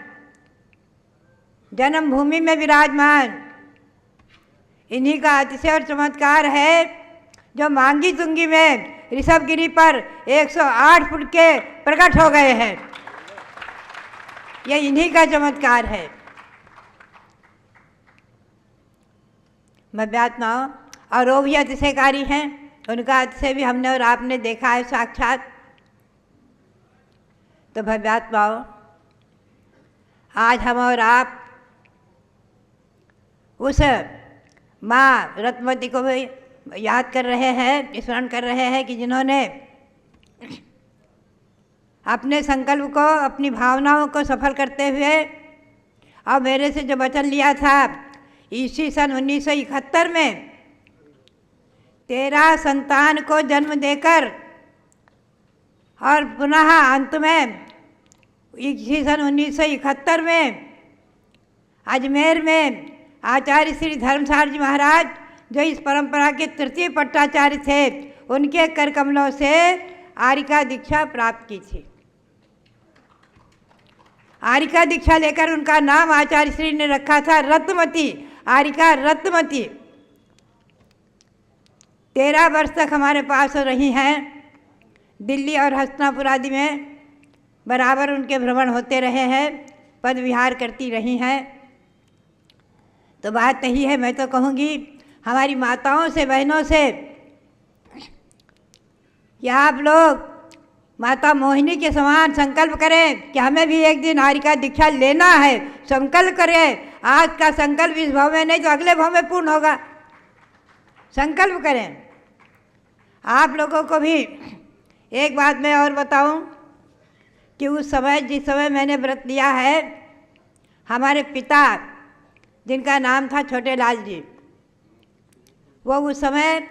जन्मभूमि में विराजमान, इन्हीं का अतिशय और चमत्कार है जो मांगी तुंगी में ऋषभगिरी पर 108 फुट के प्रकट हो गए हैं। ये इन्हीं का चमत्कार है। मध्यात्माओं, और वो भी अतिशयकारी हैं, उनका अतिशय भी हमने और आपने देखा है साक्षात। तो भव्यात्माओं, आज हम और आप उस माँ रत्नवती को भी याद कर रहे हैं, स्मरण कर रहे हैं कि जिन्होंने अपने संकल्प को, अपनी भावनाओं को सफल करते हुए और मेरे से जो वचन लिया था ईस्वी सन 1971 में 13 संतान को जन्म देकर और पुनः अंत में ईस्वी सन 1971 में अजमेर में आचार्य श्री धर्मसार जी महाराज, जो इस परंपरा के तृतीय पट्टाचार्य थे, उनके कर कमलों से आरिका दीक्षा प्राप्त की थी। आरिका दीक्षा लेकर उनका नाम आचार्य श्री ने रखा था रत्नवती, आरिका रत्नवती। 13 वर्ष तक हमारे पास रही हैं। दिल्ली और हस्तिनापुर आदि में बराबर उनके भ्रमण होते रहे हैं, पद विहार करती रही हैं। तो बात यही है, मैं तो कहूँगी हमारी माताओं से, बहनों से कि आप लोग माता मोहिनी के समान संकल्प करें कि हमें भी एक दिन आरिका दीक्षा लेना है। संकल्प करें, आज का संकल्प इस भाव में नहीं तो अगले भाव में पूर्ण होगा। संकल्प करें। आप लोगों को भी एक बात मैं और बताऊं कि उस समय, जिस समय मैंने व्रत लिया है, हमारे पिता जिनका नाम था छोटे लाल जी, वो उस समय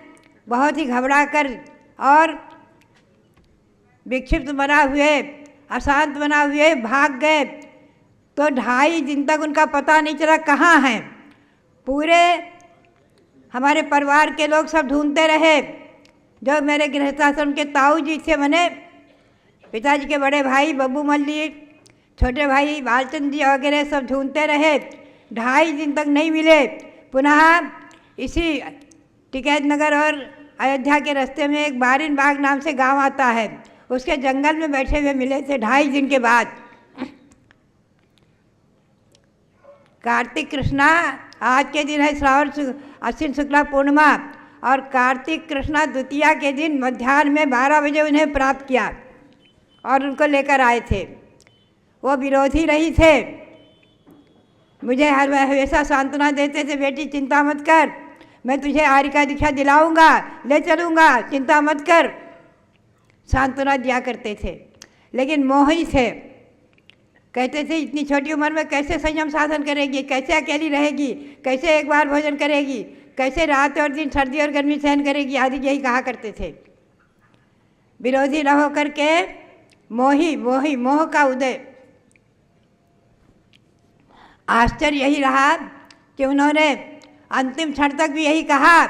बहुत ही घबरा कर और विक्षिप्त बना हुए, अशांत बना हुए भाग गए। तो 2.5 दिन तक उनका पता नहीं चला कहाँ हैं। पूरे हमारे परिवार के लोग सब ढूंढते रहे। जो मेरे गृहस्थाश्रम के ताऊ जी थे, मैंने पिताजी के बड़े भाई बब्बू मल्ली, छोटे भाई बालचंद जी वगैरह सब ढूंढते रहे। 2.5 दिन तक नहीं मिले। पुनः इसी टिकैत नगर और अयोध्या के रास्ते में एक बारिन बाग नाम से गांव आता है, उसके जंगल में बैठे हुए मिले थे 2.5 दिन के बाद। कार्तिक कृष्णा, आज के दिन है श्रावण अश्विन शुक्ला पूर्णिमा, और कार्तिक कृष्णा द्वितीया के दिन मध्याह्न में 12 बजे उन्हें प्राप्त किया और उनको लेकर आए थे। वो विरोधी रही थे, मुझे हमेशा सांत्वना देते थे, बेटी चिंता मत कर, मैं तुझे आरिका दीक्षा दिलाऊंगा, ले चलूँगा, चिंता मत कर, सांत्वना दिया करते थे। लेकिन मोही थे, कहते थे इतनी छोटी उम्र में कैसे संयम साधन करेगी, कैसे अकेली रहेगी, कैसे एक बार भोजन करेगी, कैसे रात और दिन, सर्दी और गर्मी सहन करेगी, आदि यही कहा करते थे। विरोधी न होकर के मोह का उदय। आश्चर्य यही रहा कि उन्होंने अंतिम क्षण तक भी यही कहा,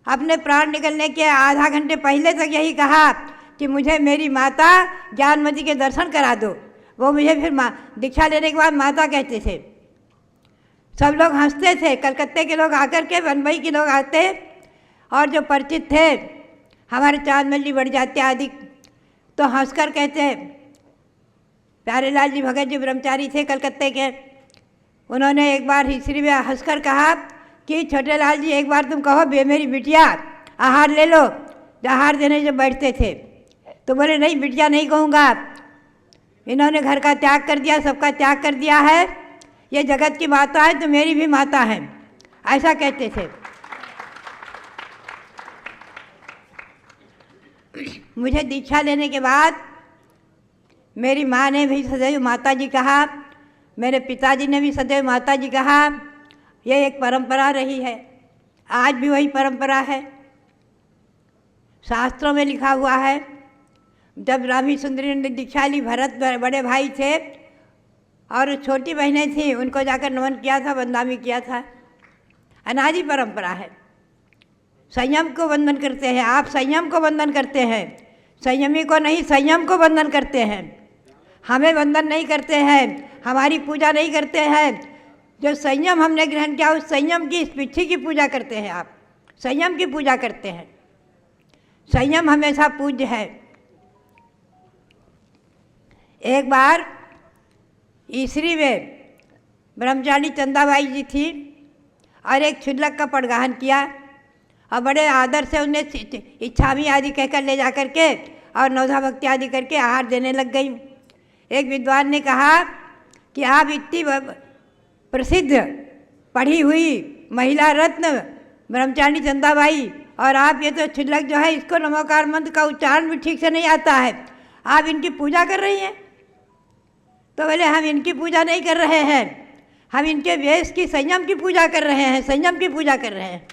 अपने प्राण निकलने के आधा घंटे पहले तक यही कहा कि मुझे मेरी माता ज्ञानमती के दर्शन करा दो। वो मुझे फिर दीक्षा लेने के बाद माता कहते थे। सब लोग हंसते थे, कलकत्ते के लोग आकर के, बम्बई के लोग आते, और जो परिचित थे हमारे चांदमल जी बढ़ जाते आदि, तो हंसकर कहते। प्यारेलाल जी भगत जी ब्रह्मचारी थे कलकत्ते के, उन्होंने एक बार हिस्ट्री में हंसकर कहा कि छोटे लाल जी एक बार तुम कहो मेरी बिटिया आहार ले लो। आहार देने जब बैठते थे तो बोले नहीं बिटिया नहीं कहूँगा, इन्होंने घर का त्याग कर दिया, सबका त्याग कर दिया है, ये जगत की माता है तो मेरी भी माता है, ऐसा कहते थे। मुझे दीक्षा लेने के बाद मेरी माँ ने भी सदैव माता जी कहा, मेरे पिताजी ने भी सदैव माता जी कहा। ये एक परंपरा रही है, आज भी वही परंपरा है। शास्त्रों में लिखा हुआ है, जब रामी सुंदरी ने दीक्षा ली, भरत बड़े भाई थे और छोटी बहनें थीं, उनको जाकर नमन किया था, वंदनामी किया था। अनादि परंपरा है। संयम को वंदन करते हैं, आप संयम को वंदन करते हैं, संयमी को नहीं, संयम को वंदन करते हैं। हमें वंदन नहीं करते हैं, हमारी पूजा नहीं करते हैं। जो संयम हमने ग्रहण किया उस संयम की, इस पिछी की पूजा करते हैं आप, संयम की पूजा करते हैं। संयम हमेशा पूज्य है। एक बार ईसरी में ब्रह्मचारी चंदाबाई जी थी और एक क्षुल्लक का पड़गाहन किया और बड़े आदर से उन्हें इच्छामी आदि कहकर ले जा करके और नवधा भक्ति आदि करके आहार देने लग गई। एक विद्वान ने कहा कि आप इतनी प्रसिद्ध पढ़ी हुई महिला रत्न ब्रह्मचारी चंदाबाई और आप ये तो क्षुल्लक जो है इसको नमोकार मंत्र का उच्चारण भी ठीक से नहीं आता है, आप इनकी पूजा कर रही हैं। तो बोले हम इनकी पूजा नहीं कर रहे हैं, हम इनके वेश की, संयम की पूजा कर रहे हैं, संयम की पूजा कर रहे हैं।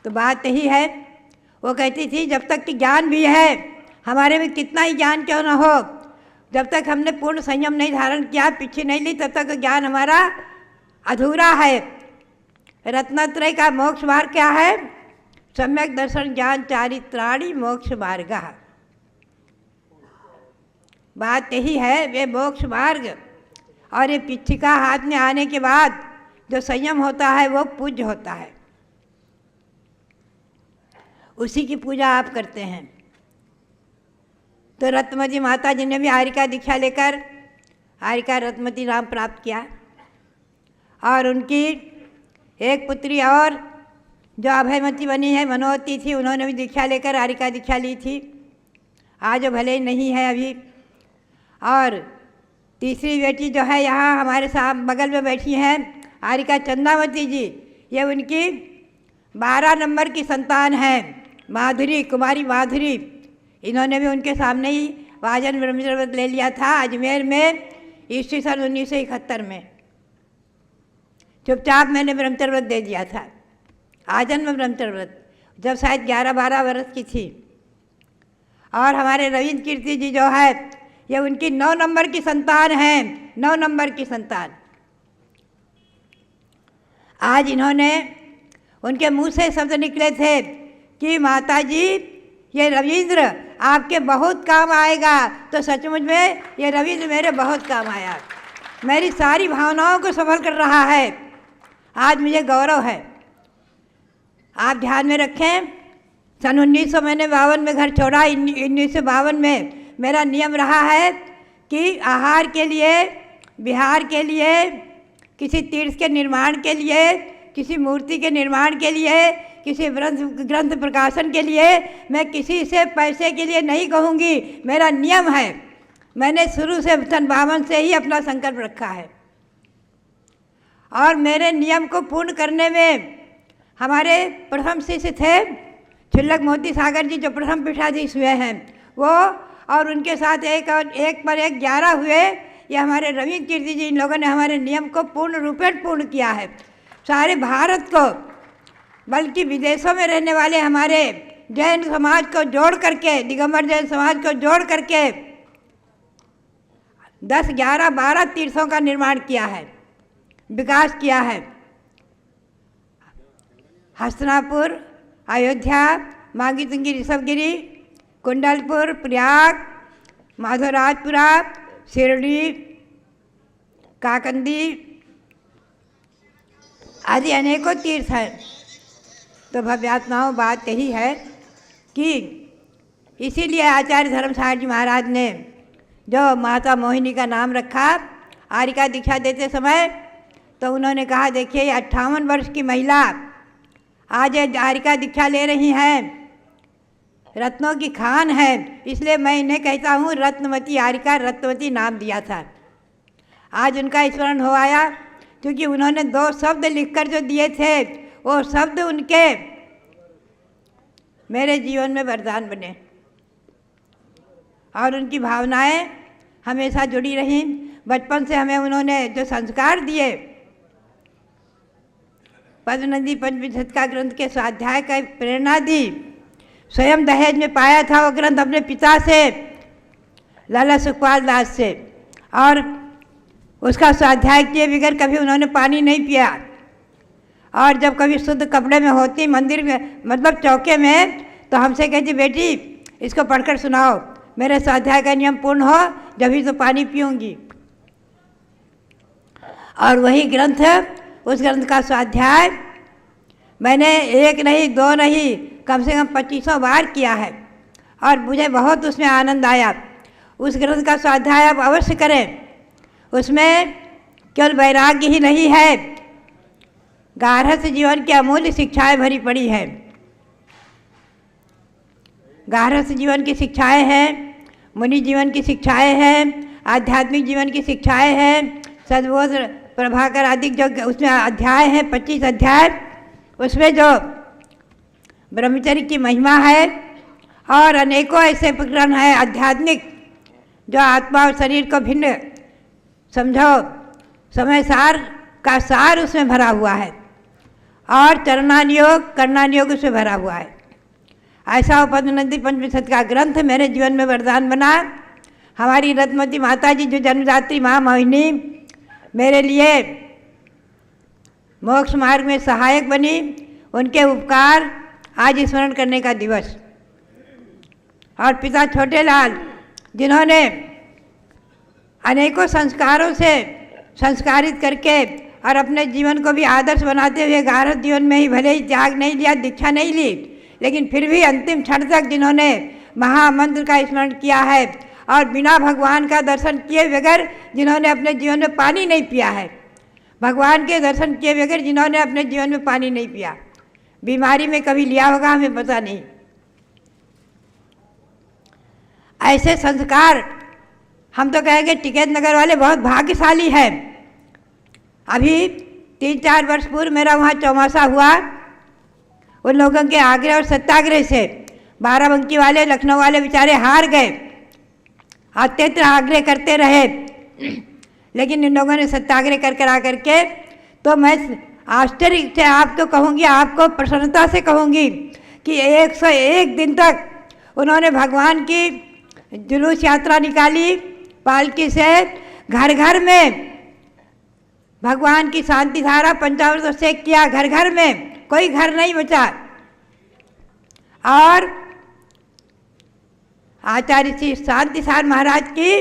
तो बात यही है, वो कहती थी जब तक कि ज्ञान भी है, हमारे में कितना ही ज्ञान क्यों ना हो, जब तक हमने पूर्ण संयम नहीं धारण किया, पीछे नहीं ली, तब तक ज्ञान हमारा अधूरा है। रत्नत्रय का मोक्ष मार्ग क्या है? सम्यक दर्शन ज्ञान चारित्राणि मोक्ष मार्ग। बात यही है, वे मोक्ष मार्ग और ये पिछिका हाथ में आने के बाद जो संयम होता है वो पूज्य होता है, उसी की पूजा आप करते हैं। तो रत्नमती माता जी ने भी आरिका दीक्षा लेकर आरिका रत्नमती नाम प्राप्त किया और उनकी एक पुत्री और जो अभयमती बनी है मनोवती थी, उन्होंने भी दीक्षा लेकर आरिका दीक्षा ली थी। आज भले ही नहीं है अभी। और तीसरी बेटी जो है यहाँ हमारे साथ बगल में बैठी हैं आरिका चंदावती जी, ये उनकी 12 नंबर की संतान है, माधुरी, कुमारी माधुरी। इन्होंने भी उनके सामने ही वाजन ब्रह्मचर्य व्रत ले लिया था अजमेर में ईस्वी सन 1971 में। चुपचाप मैंने ब्रह्मचर्य व्रत दे दिया था, आजन्म ब्रह्मचर्य व्रत, जब शायद 11-12 वर्ष की थी। और हमारे रविंद्र कीर्ति जी जो है ये उनकी 9 नंबर की संतान है, 9 नंबर की संतान। आज इन्होंने, उनके मुंह से शब्द निकले थे कि माता जी ये रविंद्र आपके बहुत काम आएगा। तो सचमुच में ये रविंद्र मेरे बहुत काम आया, मेरी सारी भावनाओं को सफल कर रहा है। आज मुझे गौरव है। आप ध्यान में रखें, सन 1900 मैंने 52 में घर छोड़ा। 1952 में मेरा नियम रहा है कि आहार के लिए, विहार के लिए, किसी तीर्थ के निर्माण के लिए, किसी मूर्ति के निर्माण के लिए, किसी ग्रंथ प्रकाशन के लिए मैं किसी से पैसे के लिए नहीं कहूँगी, मेरा नियम है। मैंने शुरू से सन 52 से ही अपना संकल्प रखा है और मेरे नियम को पूर्ण करने में हमारे प्रथम शिष्य थे क्षुल्लक मोती सागर जी, जो प्रथम पीठाधीश हुए हैं वो, और उनके साथ एक पर एक 11 हुए। ये हमारे रविंद्र कीर्ति जी, इन लोगों ने हमारे नियम को पूर्ण रूपेण पूर्ण किया है। सारे भारत को, बल्कि विदेशों में रहने वाले हमारे जैन समाज को जोड़ करके, दिगंबर जैन समाज को जोड़ करके 10, 11, 12 तीर्थों का निर्माण किया है, विकास किया है। हस्तिनापुर, अयोध्या, मांगी तुंगी, ऋषभगिरी, कुंडलपुर, प्रयाग, माधवराजपुरा, शिरडी, काकंदी आदि अनेकों तीर्थ हैं। तो भव्यात्माओं, बात यही है कि इसीलिए आचार्य धर्मसागर जी महाराज ने जो माता मोहिनी का नाम रखा आरिका दीक्षा देते समय, तो उन्होंने कहा देखिए 58 वर्ष की महिला आज आरिका दीक्षा ले रही हैं, रत्नों की खान है, इसलिए मैं इन्हें कहता हूँ रत्नवती आरिका, रत्नवती नाम दिया था। आज उनका स्मरण हो आया क्योंकि उन्होंने 2 शब्द लिखकर जो दिए थे वो शब्द उनके मेरे जीवन में वरदान बने और उनकी भावनाएं हमेशा जुड़ी रहीं। बचपन से हमें उन्होंने जो संस्कार दिए, पद्मनदी पंचविंशति का ग्रंथ के स्वाध्याय का प्रेरणा दी, स्वयं दहेज में पाया था वो ग्रंथ अपने पिता से, लाला सुखपाल दास से, और उसका स्वाध्याय किए बगैर कभी उन्होंने पानी नहीं पिया। और जब कभी शुद्ध कपड़े में होती मंदिर में, मतलब चौके में, तो हमसे कहती बेटी इसको पढ़कर सुनाओ। मेरे स्वाध्याय का नियम पूर्ण हो जभी तो पानी पीऊँगी। और वही ग्रंथ, उस ग्रंथ का स्वाध्याय मैंने 1 नहीं 2 नहीं कम से कम 2500 बार किया है और मुझे बहुत उसमें आनंद आया। उस ग्रंथ का स्वाध्याय आप अवश्य करें। उसमें केवल वैराग्य ही नहीं है, गारहस्थ जीवन की अमूल्य शिक्षाएं भरी पड़ी हैं। गारहस्थ जीवन की शिक्षाएं हैं, मुनि जीवन की शिक्षाएं हैं, आध्यात्मिक जीवन की शिक्षाएं हैं, सद्बोध प्रभाकर आदि जो उसमें अध्याय हैं, 25 अध्याय। उसमें जो ब्रह्मचर्य की महिमा है और अनेकों ऐसे प्रकरण हैं आध्यात्मिक जो आत्मा और शरीर को भिन्न समझो, समय सार का सार उसमें भरा हुआ है और चरणानुयोग कर्णानुयोग उसमें भरा हुआ है। ऐसा उपनिषद पंचविंशति का ग्रंथ मेरे जीवन में वरदान बना। हमारी रत्नवती माता जी जो जन्मदात्री माँ मोहिनी मेरे लिए मोक्ष मार्ग में सहायक बनी, उनके उपकार आज स्मरण करने का दिवस। और पिता छोटेलाल जिन्होंने अनेकों संस्कारों से संस्कारित करके और अपने जीवन को भी आदर्श बनाते हुए गारहस्थ जीवन में ही भले ही त्याग नहीं लिया, दीक्षा नहीं ली, लेकिन फिर भी अंतिम क्षण तक जिन्होंने महामंत्र का स्मरण किया है और बिना भगवान का दर्शन किए बगैर जिन्होंने अपने जीवन में पानी नहीं पिया है, भगवान के दर्शन किए बगैर जिन्होंने अपने जीवन में पानी नहीं पिया, बीमारी में कभी लिया होगा हमें पता नहीं। ऐसे संस्कार हम तो कहेंगे टिकैत नगर वाले बहुत भाग्यशाली हैं। अभी 3-4 वर्ष पूर्व मेरा वहाँ चौमासा हुआ। उन लोगों के आग्रह और सत्याग्रह से बाराबंकी वाले, लखनऊ वाले बेचारे हार गए, अत्यंत आग्रह करते रहे, लेकिन इन लोगों ने सत्याग्रह कर आकर के, तो मैं आश्चर्य से आपको कहूँगी, आपको प्रसन्नता से कहूँगी कि 101 दिन तक उन्होंने भगवान की जुलूस यात्रा निकाली पालकी से, घर घर में भगवान की शांति धारा पंचामृत अभिषेक किया, घर घर में, कोई घर नहीं बचा। और आचार्य श्री शांति सार महाराज की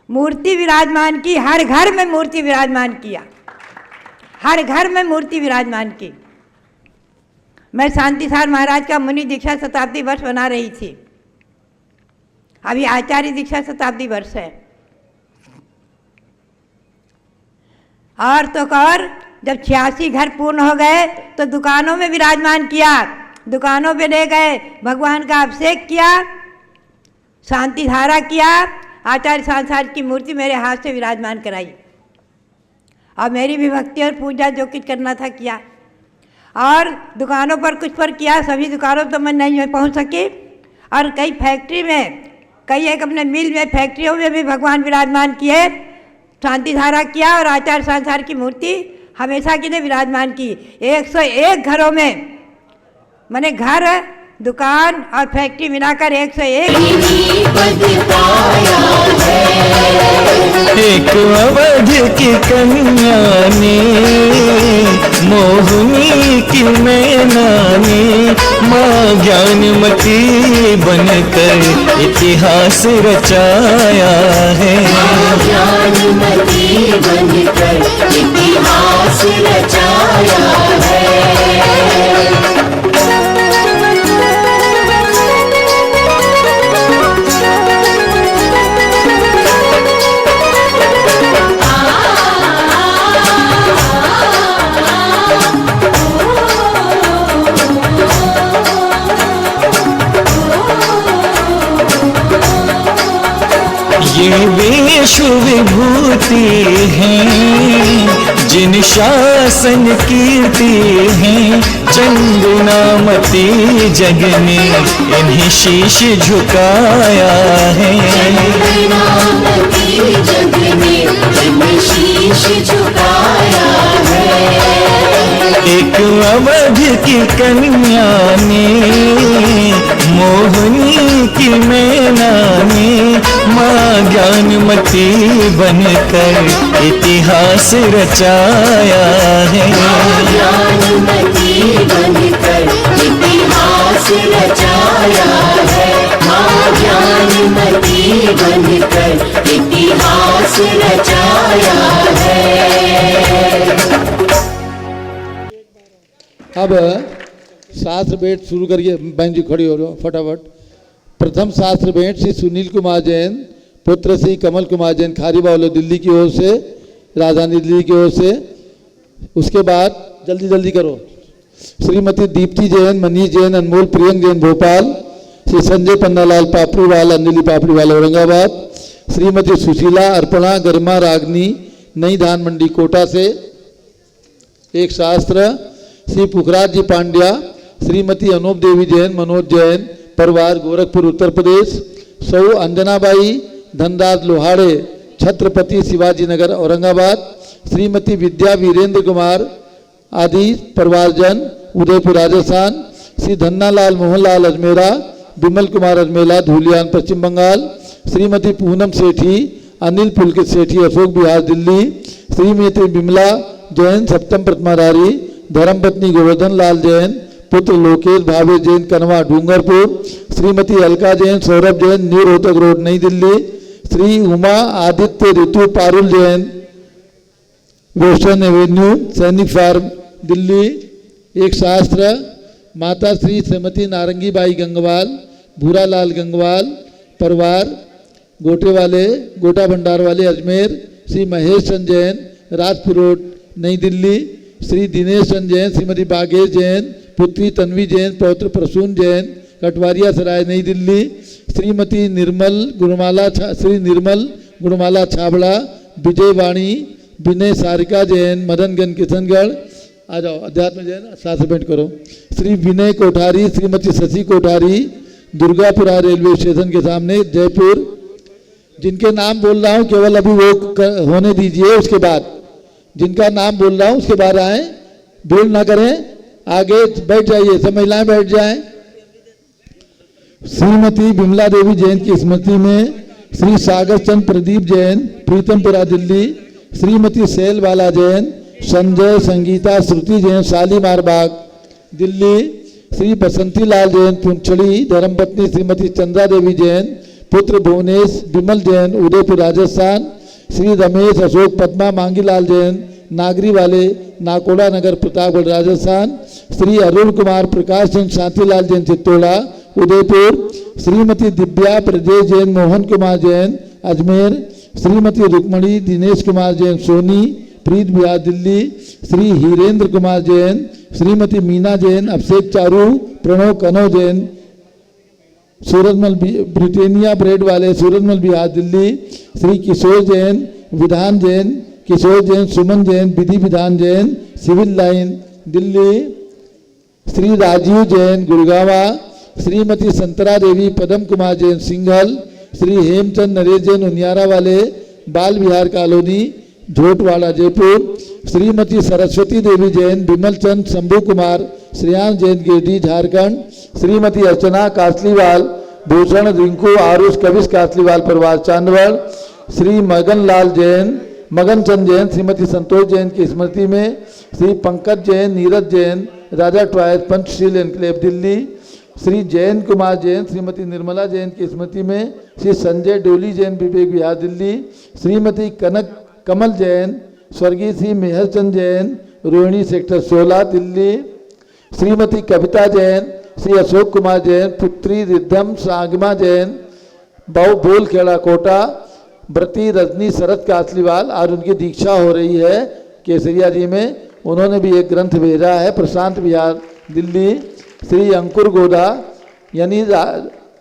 मूर्ति विराजमान की, हर घर में मूर्ति विराजमान किया, हर घर में मूर्ति विराजमान की। मैं शांति सार महाराज का मुनि दीक्षा शताब्दी वर्ष बना रही थी, अभी आचार्य दीक्षा शताब्दी वर्ष है। और तो और जब 86 घर पूर्ण हो गए तो दुकानों में विराजमान किया, दुकानों पे ले गए, भगवान का अभिषेक किया, शांति धारा किया, आचार्य सांसार की मूर्ति मेरे हाथ से विराजमान कराई और मेरी भी भक्ति और पूजा जो कुछ करना था किया। और दुकानों पर कुछ पर किया, सभी दुकानों तो मैं नहीं पहुंच सकी। और कई फैक्ट्री में, कई एक अपने मिल में, फैक्ट्रियों में भी भगवान विराजमान किए, शांति धारा किया और आचार्य सांसार की मूर्ति हमेशा के लिए विराजमान की। 101 घरों में, मैंने घर, दुकान और फैक्ट्री मिलाकर 101 एक अवध की कन्या ने मोहिनी की मैना ने माँ ज्ञानमती बनकर इतिहास रचाया है। ज्ञानमती बनकर इतिहास रचाया है। ये विश्व विभूति हैं जिन शासन कीर्ति हैं, चंदनामती जग ने इन्हें शीश झुकाया है। चंदनामती जग ने इन्हें शीश झुकाया है। एक अवध की कन्या ने मोहिनी की मैना ने माँ ज्ञानमती बनकर इतिहास रचाया है। ज्ञानमती बनकर इतिहास रचाया है। अब शास्त्र भेंट शुरू करिए। बहन जी खड़ी हो जाओ फटाफट। प्रथम शास्त्र भेंट श्री सुनील कुमार जैन पुत्र श्री कमल कुमार जैन खारीबावला दिल्ली की ओर से, राजधानी दिल्ली की ओर से। उसके बाद जल्दी जल्दी करो। श्रीमती दीप्ति जैन, मनीष जैन, अनमोल प्रियंक जैन भोपाल, श्री संजय पन्नालाल पापड़ीवाल, अंजलि पापड़ीवाल औरंगाबाद, श्रीमती सुशीला अर्पणा गर्मा रागनी नई धान मंडी कोटा से। एक शास्त्र श्री पुखराज जी पांड्या, श्रीमती अनूप देवी जैन, मनोज जैन परिवार गोरखपुर उत्तर प्रदेश। सौ अंजनाबाई धनराज लोहाड़े छत्रपति शिवाजी नगर औरंगाबाद। श्रीमती विद्या वीरेंद्र कुमार आदि परिवारजन उदयपुर राजस्थान। श्री धन्नालाल मोहनलाल अजमेरा, विमल कुमार अजमेला धूलियान पश्चिम बंगाल। श्रीमती पूनम सेठी, अनिल पुलकित सेठी अशोक विहार दिल्ली। श्रीमती बिमला जैन सप्तम प्रथमाधारी, धर्मपत्नी गोवर्धन लाल जैन, पुत्र लोकेश भावेश जैन कनवा डूंगरपुर। श्रीमती अलका जैन, सौरभ जैन न्यू रोहतक रोड नई दिल्ली। श्री उमा आदित्य ऋतु पारुल जैन वेस्टर्न एवेन्यू सैनिक फार्म दिल्ली। एक शास्त्र माता श्री श्रीमती नारंगीबाई गंगवाल, भूरालाल गंगवाल परिवार गोटे वाले गोटा भंडार वाले अजमेर। श्री महेश चंद जैन राजपुर रोड नई दिल्ली। श्री दिनेश चंद जैन, श्रीमती बागेश जैन, पुत्री तन्वी जैन, पौत्र प्रसून जैन कटवारिया सराय नई दिल्ली। श्रीमती निर्मल गुणमाला श्री निर्मल गुणमाला छाबड़ा, विजय वाणी, विनय सारिका जैन मदनगंज किशनगढ़। आ जाओ अध्यात्म जैन शास्त्र भेंट करो। श्री विनय कोठारी, श्रीमती शशि कोठारी दुर्गापुरा रेलवे स्टेशन के सामने जयपुर। जिनके नाम बोल रहा हूँ केवल अभी वो होने दीजिए, उसके बाद जिनका नाम बोल रहा हूँ उसके बाद आए, भीड़ ना करें, आगे बैठ जाइए, सब महिलाएं बैठ जाएं। श्रीमती विमला देवी जैन की स्मृति में श्री सागर चंद प्रदीप जैन प्रीतमपुरा दिल्ली। श्रीमती शैल बाला जैन, संजय संगीता श्रुति जैन शालीमार बाग दिल्ली। श्री बसंती लाल जैन पुंछड़ी, धर्मपत्नी श्रीमती चंद्रा देवी जैन, पुत्र भुवनेश विमल जैन उदयपुर राजस्थान। श्री रमेश अशोक पद्मा मांगीलाल जैन नागरी वाले नाकोड़ा नगर प्रतापगढ़ राजस्थान। श्री अरुण कुमार प्रकाश चंद शांतिलाल जैन चित्तौड़ा उदयपुर। श्रीमती दिव्या प्रदेश जैन मोहन कुमार जैन अजमेर। श्रीमती रुक्मणी दिनेश कुमार जैन सोनी प्रीत बिहार दिल्ली। श्री हीरेंद्र कुमार जैन, श्रीमती मीना जैन, अभिषेक चारू, प्रणव कनौ जैन सूरजमल ब्रिटेनिया ब्रेड वाले सूरजमल बिहार दिल्ली। श्री किशोर जैन विधान जैन, किशोर जैन, सुमन जैन विधि विधान जैन सिविल लाइन दिल्ली। श्री राजीव जैन गुड़गावा। श्रीमती संतरा देवी पदम कुमार जैन सिंघल। श्री हेमचंद नरेश जैन उनियारा वाले बाल विहार कॉलोनी झोटवाड़ा जयपुर। श्रीमती सरस्वती देवी जैन, विमल चंद शंभू कुमार श्रेयांश जैन गिरडी झारखंड। श्रीमती अर्चना कासलीवाल, भूषण रिंकू आरुष कविश कासलीवाल परिवार चांदवड़। श्री मगन लाल जैन, मगन चंद जैन, श्रीमती संतोष जैन की स्मृति में श्री पंकज जैन, नीरज जैन राजा ट्रायस पंचशील एनक्लेव दिल्ली। श्री जैन कुमार जैन, श्रीमती निर्मला जैन की स्मृति में श्री संजय डोली जैन विवेक विहार दिल्ली। श्रीमती कनक कमल जैन, स्वर्गीय श्री मेहरचंद जैन रोहिणी सेक्टर 16 दिल्ली। श्रीमती कविता जैन, श्री अशोक कुमार जैन, पुत्री रिद्धम सांगमा जैन बोलखेड़ा कोटा। व्रती रजनी शरद कासलीवाल, आज उनकी दीक्षा हो रही है केसरिया जी में, उन्होंने भी एक ग्रंथ भेजा है प्रशांत विहार दिल्ली। श्री अंकुर गोदा यानी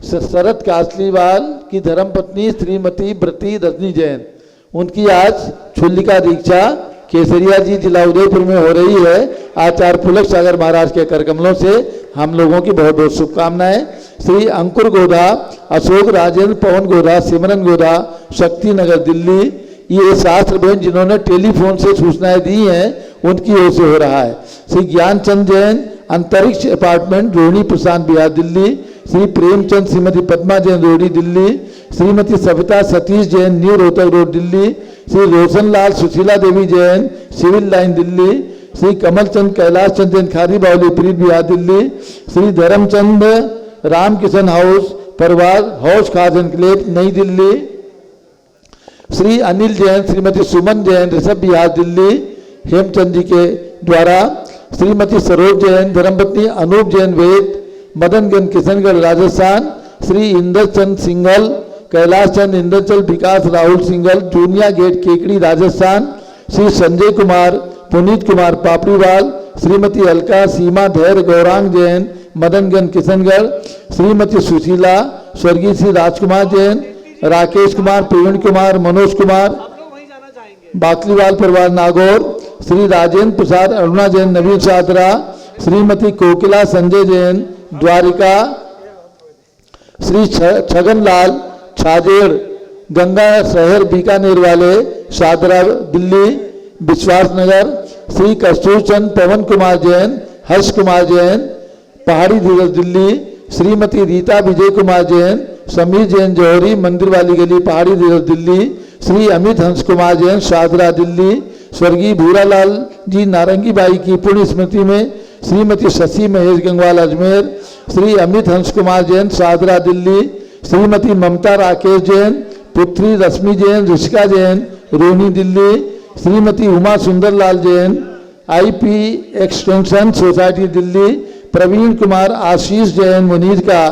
शरद कासलीवाल की धर्मपत्नी श्रीमती व्रती रजनी जैन, उनकी आज छुल्लिका दीक्षा केसरिया जी जिला उदयपुर में हो रही है। आचार्य पुलक सागर महाराज के करकमलों से हम लोगों की बहुत बहुत शुभकामनाएं। श्री अंकुर गोदा, अशोक राजेंद्र पवन गोदा, सिमरन गोदा शक्ति नगर दिल्ली। ये शास्त्र बहन जिन्होंने टेलीफोन से सूचनाएं दी हैं उनकी ओर से हो रहा है। Shri Gyanchand Jain, Antariksh apartment Rohini Prashant Vihar Delhi. Shri Premchand, Shrimati Padma Jain Rohini Delhi. Shrimati Savita Satish Jain new Rohtak road Delhi. Shri Roshanlal Sushila Devi Jain civil line Delhi. Shri Kamalchand Kailash Chand Jain Khari Baoli Preet Vihar Delhi. Shri Dharamchand Ramkishan house परिवार हौस खास एनक्लेव नई दिल्ली। श्री अनिल जैन, श्रीमती सुमन जैन ऋषभ बिहार दिल्ली हेमचंद जी के द्वारा। श्रीमती सरोज जैन, धर्मपत्नी अनूप जैन वेद, मदनगंज किशनगढ़ राजस्थान। श्री इंद्रचंद सिंघल, कैलाश चंद इंद्रचल, विकास राहुल सिंघल, जूनिया गेट केकड़ी राजस्थान। श्री संजय कुमार, पुनीत कुमार पापड़ीवाल, श्रीमती अलका सीमा धैर्य गौरांग जैन, मदनगंज किशनगढ़। श्रीमती सुशीला, स्वर्गीय श्री राजकुमार जैन, राकेश कुमार, प्रवीण कुमार, मनोज कुमार, बाकलीवाल परिवार नागौर। श्री राजेंद्र प्रसाद, अरुणा जैन, नवीन सादरा। श्रीमती कोकिला संजय जैन, द्वारिका। श्री छगन लाल छाजेड़, गंगा शहर बीकानेर वाले, शादरा दिल्ली, विश्वास नगर। श्री कस्तूर चंद पवन कुमार जैन, हर्ष कुमार जैन, पहाड़ी धीरज दिल्ली। श्रीमती रीता विजय कुमार जैन, समीर जैन जौहरी, मंदिर वाली गली, पहाड़ी धीरज दिल्ली। श्री अमित हंस कुमार जैन, शादरा दिल्ली। स्वर्गीय भूरालाल जी नारंगी बाई की पुण्य स्मृति में श्रीमती शशि महेश गंगवाल अजमेर। श्री अमित हंस कुमार जैन, शादरा दिल्ली। श्रीमती ममता राकेश जैन, पुत्री Rashmi Jain, Rishika Jain, Rohini Delhi. Shrimati Uma Sundarlal Jain, IP extension society Delhi. Praveen Kumar Ashish Jain, Munirka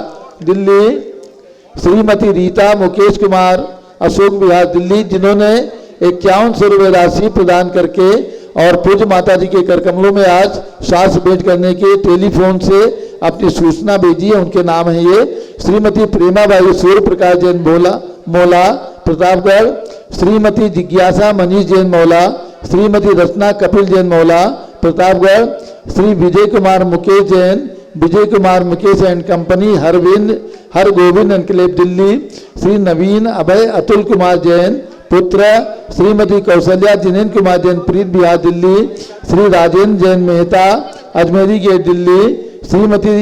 Delhi. Shrimati Rita Mukesh Kumar, Ashok Vihar Delhi, जिन्होंने 5100 रुपये राशि प्रदान करके और पूज्य माता जी के कर कमलों में आज श्वास भेंट करने के टेलीफोन से अपनी सूचना भेजी है। उनके नाम है ये श्रीमती प्रेमाबाई सूर्य प्रकाश जैन मौला प्रतापगढ़, श्रीमती जिज्ञासा मनीष जैन मौला, श्रीमती रचना Kapil Jain Maula Pratapgarh, Shri Vijay Kumar Mukesh Jain, Vijay Kumar Mukesh and company Har Gobind enclave Delhi. Shri Naveen Abhay Atul Kumar Jain पुत्र, श्रीमती कौशल्या जिनेन्द्र कुमार जैन प्रीत बिहार दिल्ली। श्री राजेंद्र जैन मेहता अजमेरी गेट दिल्ली। श्रीमती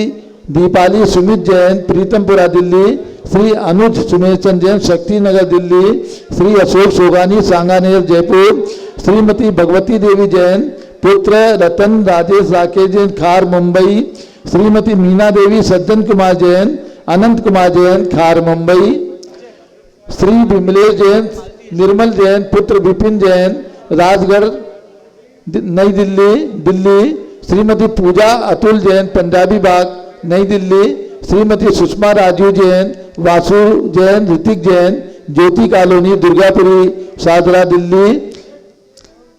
दीपाली सुमित जैन प्रीतमपुरा दिल्ली। श्री अनुज सुमेश चंद जैन शक्ति नगर दिल्ली। श्री अशोक सोगानी सांगानेर जयपुर। श्रीमती भगवती देवी जैन पुत्र रतन राजेश राकेश जैन खार मुंबई। श्रीमती मीना देवी सज्जन कुमार जैन अनंत कुमार जैन खार मुंबई। श्री विमलेश जैन निर्मल जैन पुत्र विपिन जैन राजगढ़ नई दिल्ली। श्रीमती पूजा अतुल जैन पंजाबी बाग नई दिल्ली। श्रीमती सुषमा राजू जैन, वासु जैन, ऋतिक जैन ज्योति कॉलोनी दुर्गापुरी शादरा दिल्ली।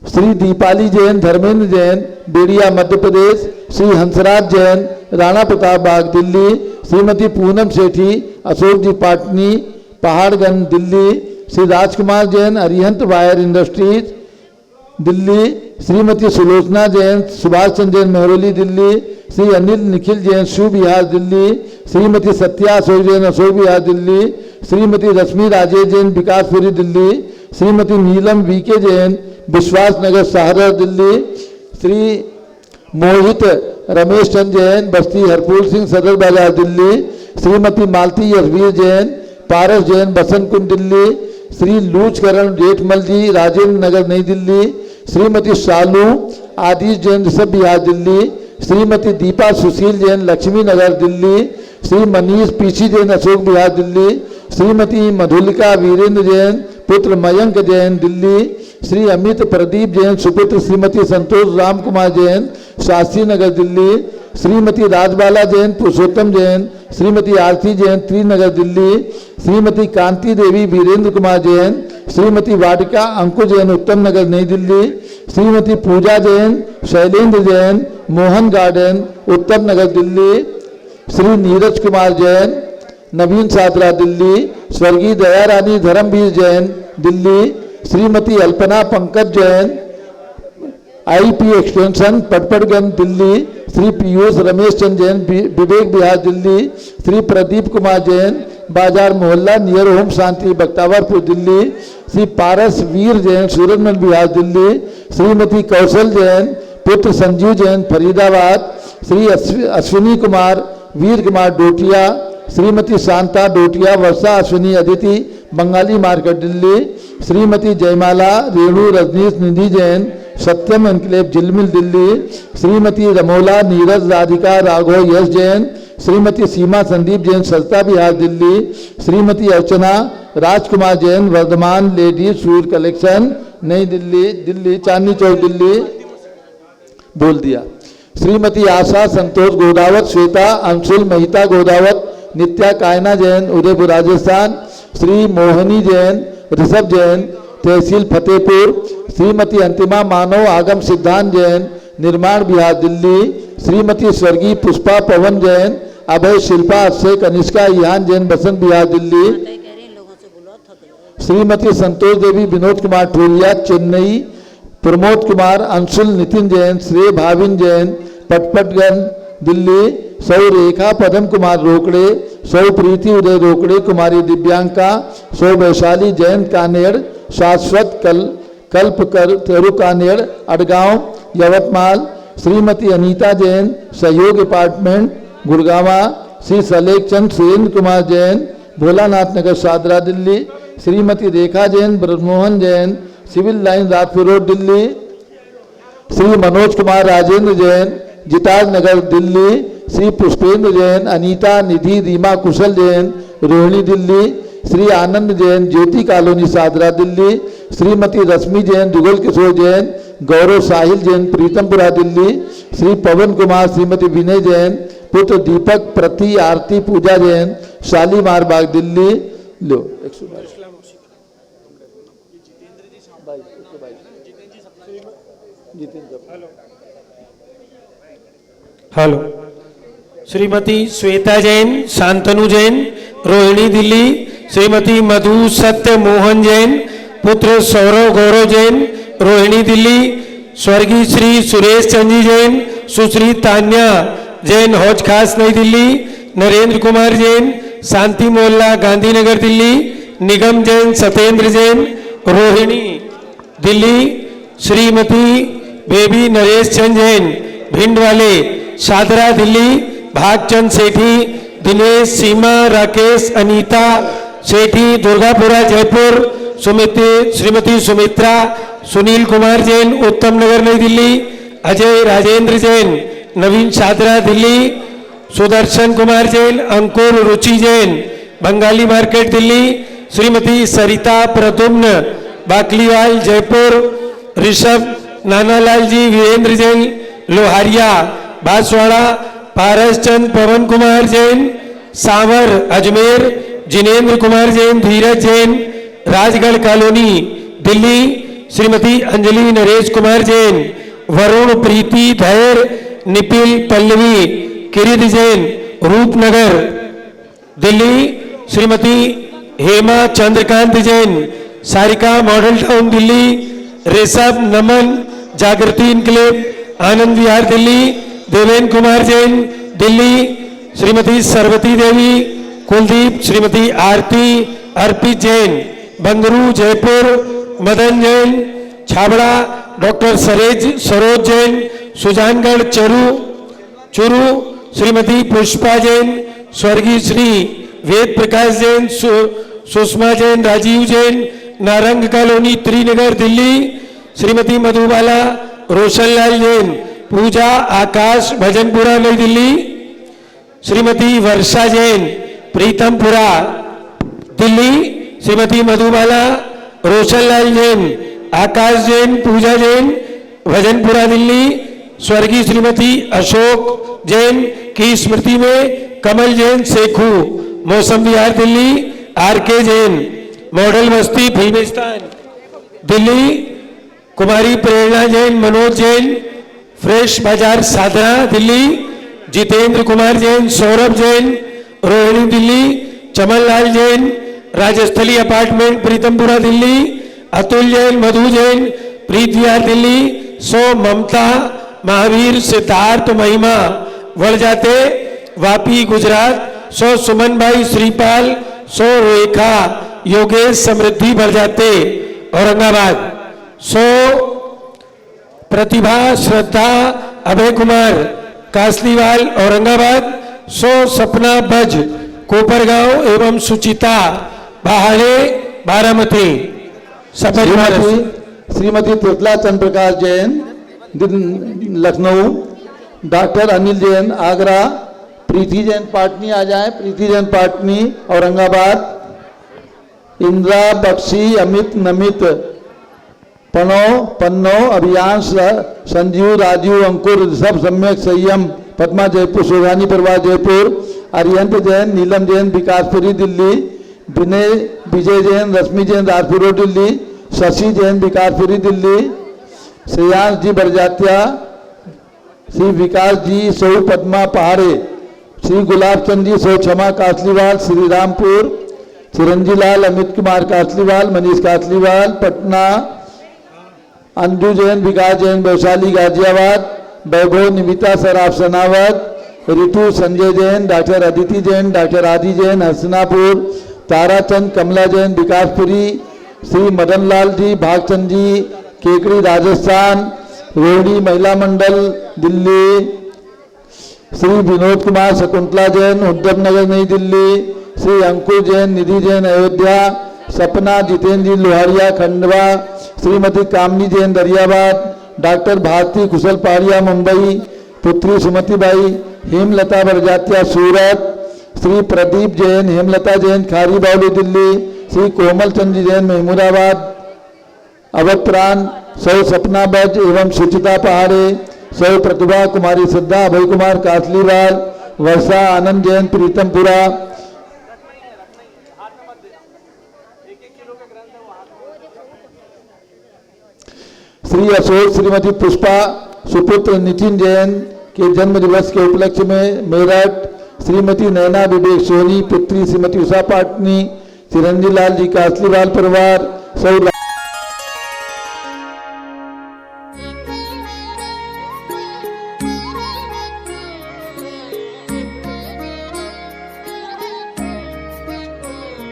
श्री दीपाली जैन, धर्मेंद्र जैन बेड़िया मध्य प्रदेश। श्री हंसराज जैन राणा प्रताप बाग दिल्ली। श्रीमती पूनम सेठी अशोक जी पाटनी पहाड़गंज दिल्ली। Shri Rajkumar Jain Arihant wire industries Delhi. श्रीमती सुलोचना जैन सुभाष चंद्र जैन मेहरौली दिल्ली। श्री अनिल निखिल जैन शिव विहार दिल्ली। श्रीमती सत्या अशोक जैन अशोक विहार दिल्ली। श्रीमती रश्मि राजेश जैन विकासपुरी दिल्ली। श्रीमती नीलम वीके जैन विश्वास नगर सहारा दिल्ली। श्री मोहित रमेश चंद जैन बस्ती हरपूल सिंह सदर बाजार दिल्ली। श्रीमती मालती यशवीर जैन पारस जैन बसंत कुंज दिल्ली। श्री लूचकरण जेठमल जी राजेंद्र नगर नई दिल्ली। श्रीमती शालू आदिश जैन ऋषभ बिहार दिल्ली। श्रीमती दीपा सुशील जैन लक्ष्मी नगर दिल्ली। श्री मनीष पीछी जैन अशोक बिहार दिल्ली। श्रीमती मधुलिका वीरेंद्र जैन पुत्र मयंक जैन दिल्ली। श्री अमित प्रदीप जैन सुपुत्र श्रीमती संतोष राम कुमार जैन शास्त्री नगर दिल्ली। श्रीमती राजबाला जैन पुरुषोत्तम जैन। श्रीमती आरती जैन त्रिनगर दिल्ली। श्रीमती कांति देवी वीरेंद्र कुमार जैन। श्रीमती वाटिका अंकुर जैन उत्तम नगर नई दिल्ली। श्रीमती पूजा जैन शैलेंद्र जैन मोहन गार्डन उत्तम नगर दिल्ली। श्री नीरज कुमार जैन नवीन सादरा दिल्ली। स्वर्गीय दया रानी धर्मवीर जैन दिल्ली। Shrimati Alpana Pankaj Jain IP extension Patparganj Delhi. श्री पीयूष रमेश चंद जैन विवेक बिहार दिल्ली। श्री प्रदीप कुमार जैन बाजार मोहल्ला नियर ओम शांति बख्तावरपुर दिल्ली। श्री पारस वीर जैन सूरजमल बिहार दिल्ली। श्रीमती कौशल जैन पुत्र संजीव जैन फरीदाबाद। श्री अश्विनी कुमार वीर कुमार डोटिया। श्रीमती शांता डोटिया वर्षा अश्विनी अदिति बंगाली मार्केट दिल्ली। श्रीमती जयमाला रेणु रजनीश निधि Jain Satyam enclave Jhilmil Delhi. Shrimati Ramola Neeraj Radhika Raghav Yash Jain. Shrimati Seema Sandeep Jain Sarita Vihar Delhi. Shrimati Archana Rajkumar Jain Vardhman ladies shoes collection नई दिल्ली चांदनी चौक दिल्ली बोल दिया। श्रीमती आशा संतोष गोदावत, श्वेता अंशुल महिता गोदावत, नित्या कायना जैन उदयपुर राजस्थान, श्री मोहनी जैन ऋषभ जैन तहसील फतेहपुर, श्रीमती अंतिमा मानव आगम सिद्धांत जैन निर्माण बिहार दिल्ली, श्रीमती स्वर्गीय पुष्पा पवन जैन अभय शिल्पा अक्षय कनिष्का ईहान जैन बसंत बिहार दिल्ली, श्रीमती संतोष देवी विनोद कुमार ठोलिया चेन्नई, प्रमोद कुमार अंशुल नितिन जैन श्रेय भाविन जैन पटपटगंज दिल्ली, सौ रेखा पदम कुमार रोकड़े, सौ प्रीति उदय रोकड़े, कुमारी दिव्यांका, सौ वैशाली जैन कानेड़, शाश्वत कल्पकर तेरू कानेड़ Adgaon Yavatmal, Shrimati Anita Jain Sahyog apartment Gurgaon, Shri Salekh Chand Surendra Kumar Jain Bholanath Nagar Shahdara Delhi, Shrimati Rekha Jain Brijmohan Jain civil line Rajpur road Delhi, Shri Manoj Kumar Rajendra Jain जिताज नगर दिल्ली, श्री पुष्पेंद्र जैन अनीता निधि रीमा कुशल जैन रोहिणी दिल्ली, श्री आनंद जैन ज्योति कॉलोनी सादरा दिल्ली, श्रीमती रश्मि जैन जुगल किशोर जैन गौरव साहिल जैन प्रीतमपुरा दिल्ली, श्री पवन कुमार श्रीमती विनय जैन पुत्र दीपक प्रति आरती पूजा जैन शालीमार बाग दिल्ली। लो 122 हेलो। श्रीमती श्वेता जैन शांतनु जैन रोहिणी दिल्ली, श्रीमती मधु सत्य मोहन जैन पुत्र सौरव गौरव जैन रोहिणी दिल्ली, स्वर्गीय श्री सुरेश चंदी जैन सुश्री तान्या जैन हौज खास नई दिल्ली, नरेंद्र कुमार जैन शांति मोहल्ला गांधीनगर दिल्ली, निगम जैन सत्येंद्र जैन रोहिणी दिल्ली, श्रीमती बेबी नरेश चंद जैन भिंड वाले शादरा दिल्ली, भागचंद सेठी दिनेश सीमा राकेश अनीता सेठी दुर्गापुरा जयपुर, श्रीमती सुमित्रा सुनील कुमार जैन उत्तम नगर नई दिल्ली, अजय राजेंद्र जैन नवीन शादरा दिल्ली, सुदर्शन कुमार जैन अंकुर रुचि जैन बंगाली मार्केट दिल्ली, श्रीमती सरिता प्रद्युम्न बाकलीवाल जयपुर, ऋषभ नानालाल जी वीरेंद्र जैन लोहारिया बांसवाड़ा, पारस चंद पवन कुमार जैन सांवर अजमेर, जिनेन्द्र कुमार जैन धीरज जैन राजगढ़ कॉलोनी दिल्ली, श्रीमती अंजलि नरेश कुमार जैन वरुण प्रीति धैर्य निपिल पल्लवी किरिद जैन रूपनगर दिल्ली, श्रीमती हेमा चंद्रकांत जैन सारिका मॉडल टाउन दिल्ली, ऋषभ नमन जागृति इनक्लेव आनंद विहार दिल्ली, देवेंद्र कुमार जैन दिल्ली, श्रीमती सरवती देवी कुलदीप, श्रीमती आरती अर्पित जैन बंगरू जयपुर, मदन जैन छाबड़ा, डॉक्टर सरोज जैन सुजानगढ़ चुरू, श्रीमती पुष्पा जैन, स्वर्गीय श्री वेद प्रकाश जैन सुषमा जैन राजीव जैन नारंग कॉलोनी त्रिनगर दिल्ली, श्रीमती मधुबाला रोशनलाल जैन पूजा आकाश भजनपुरा नई दिल्ली, श्रीमती वर्षा जैन प्रीतमपुरा दिल्ली, श्रीमती मधुबाला रोशनलाल जैन आकाश जैन पूजा जैन भजनपुरा दिल्ली, स्वर्गीय श्रीमती अशोक जैन की स्मृति में कमल जैन सेखू मौसम विहार दिल्ली, आरके जैन मॉडल बस्ती फिल्मिस्तान दिल्ली, कुमारी प्रेरणा जैन मनोज जैन फ्रेश बाजार साधना दिल्ली, जितेंद्र कुमार जैन सौरभ जैन रोहिणी दिल्ली, चमनलाल जैन राजस्थली अपार्टमेंट प्रीतमपुरा दिल्ली, अतुल जैन मधु जैन प्रीत विहार दिल्ली, सो ममता महावीर सिद्धार्थ महिमा वड़ जाते वापी गुजरात, सो सुमन भाई श्रीपाल, सो रेखा योगेश समृद्धि बढ़ जाते औरंगाबाद, सो प्रतिभा श्रद्धा अभय कुमार कासलीवाल औरंगाबाद, सो सपना बज कोपरगांव एवं सुचिता बाहाड़े बारामती। श्रीमती त्रितला चंद्र प्रकाश जैन लखनऊ, डॉक्टर अनिल जैन आगरा, प्रीति जैन पाटनी आ जाए, प्रीति जैन पाटनी औरंगाबाद, इंदिरा बख्शी अमित नमित पन्नो अभियांश संजीव राजीव अंकुर सब सम्यक संयम पद्मा जयपुर शोभानी परिवार जयपुर अरियंत जैन नीलम जैन विकासपुरी दिल्ली विजय जैन रश्मि जैन राजपुर रोड दिल्ली शशि जैन विकासपुरी दिल्ली श्रेयांश जी बरजात्या श्री विकास जी सौ पद्मा पहाड़े श्री गुलाब चंद जी सौ क्षमा कासलीवाल श्री रामपुर चिरंजी लाल अमित कुमार कासलीवाल मनीष कासलीवाल पटना अंजू जैन विकास जैन वैशाली गाजियाबाद वैभव निमिता सराफ सनावत ऋतु संजय जैन डॉक्टर अदिति जैन डॉक्टर आदि जैन हसनापुर ताराचंद कमला जैन विकासपुरी श्री मदन लाल जी भागचंद जी केकड़ी राजस्थान रोहिणी महिला मंडल दिल्ली श्री विनोद कुमार शकुंतला जैन उद्धव नगर नई दिल्ली श्री अंकुर जैन निधि जैन अयोध्या सपना जितेंद्र जी लोहारिया खंडवा श्रीमती कामनी जैन दरियाबाद डॉक्टर भारती कुशल पहाड़िया मुंबई पुत्री सुमति बाई हेमलता बरजात्या सूरत श्री प्रदीप जैन हेमलता जैन खारी बावली दिल्ली श्री कोमल चंद जैन महमूदाबाद अवक्रांत सौ सपना बज एवं सुचिता पहाड़े सौ प्रतिभा कुमारी श्रद्धा अभय कुमार कासलीवाल वर्षा आनंद जैन प्रीतमपुरा श्री अशोक श्रीमती पुष्पा सुपुत्र नितिन जैन के जन्म दिवस के उपलक्ष्य में मेरठ श्रीमती नैना विवेक सोनी पुत्री श्रीमती उषा पाटनी चिरंजी लाल जी कासलीवाल परिवार सौ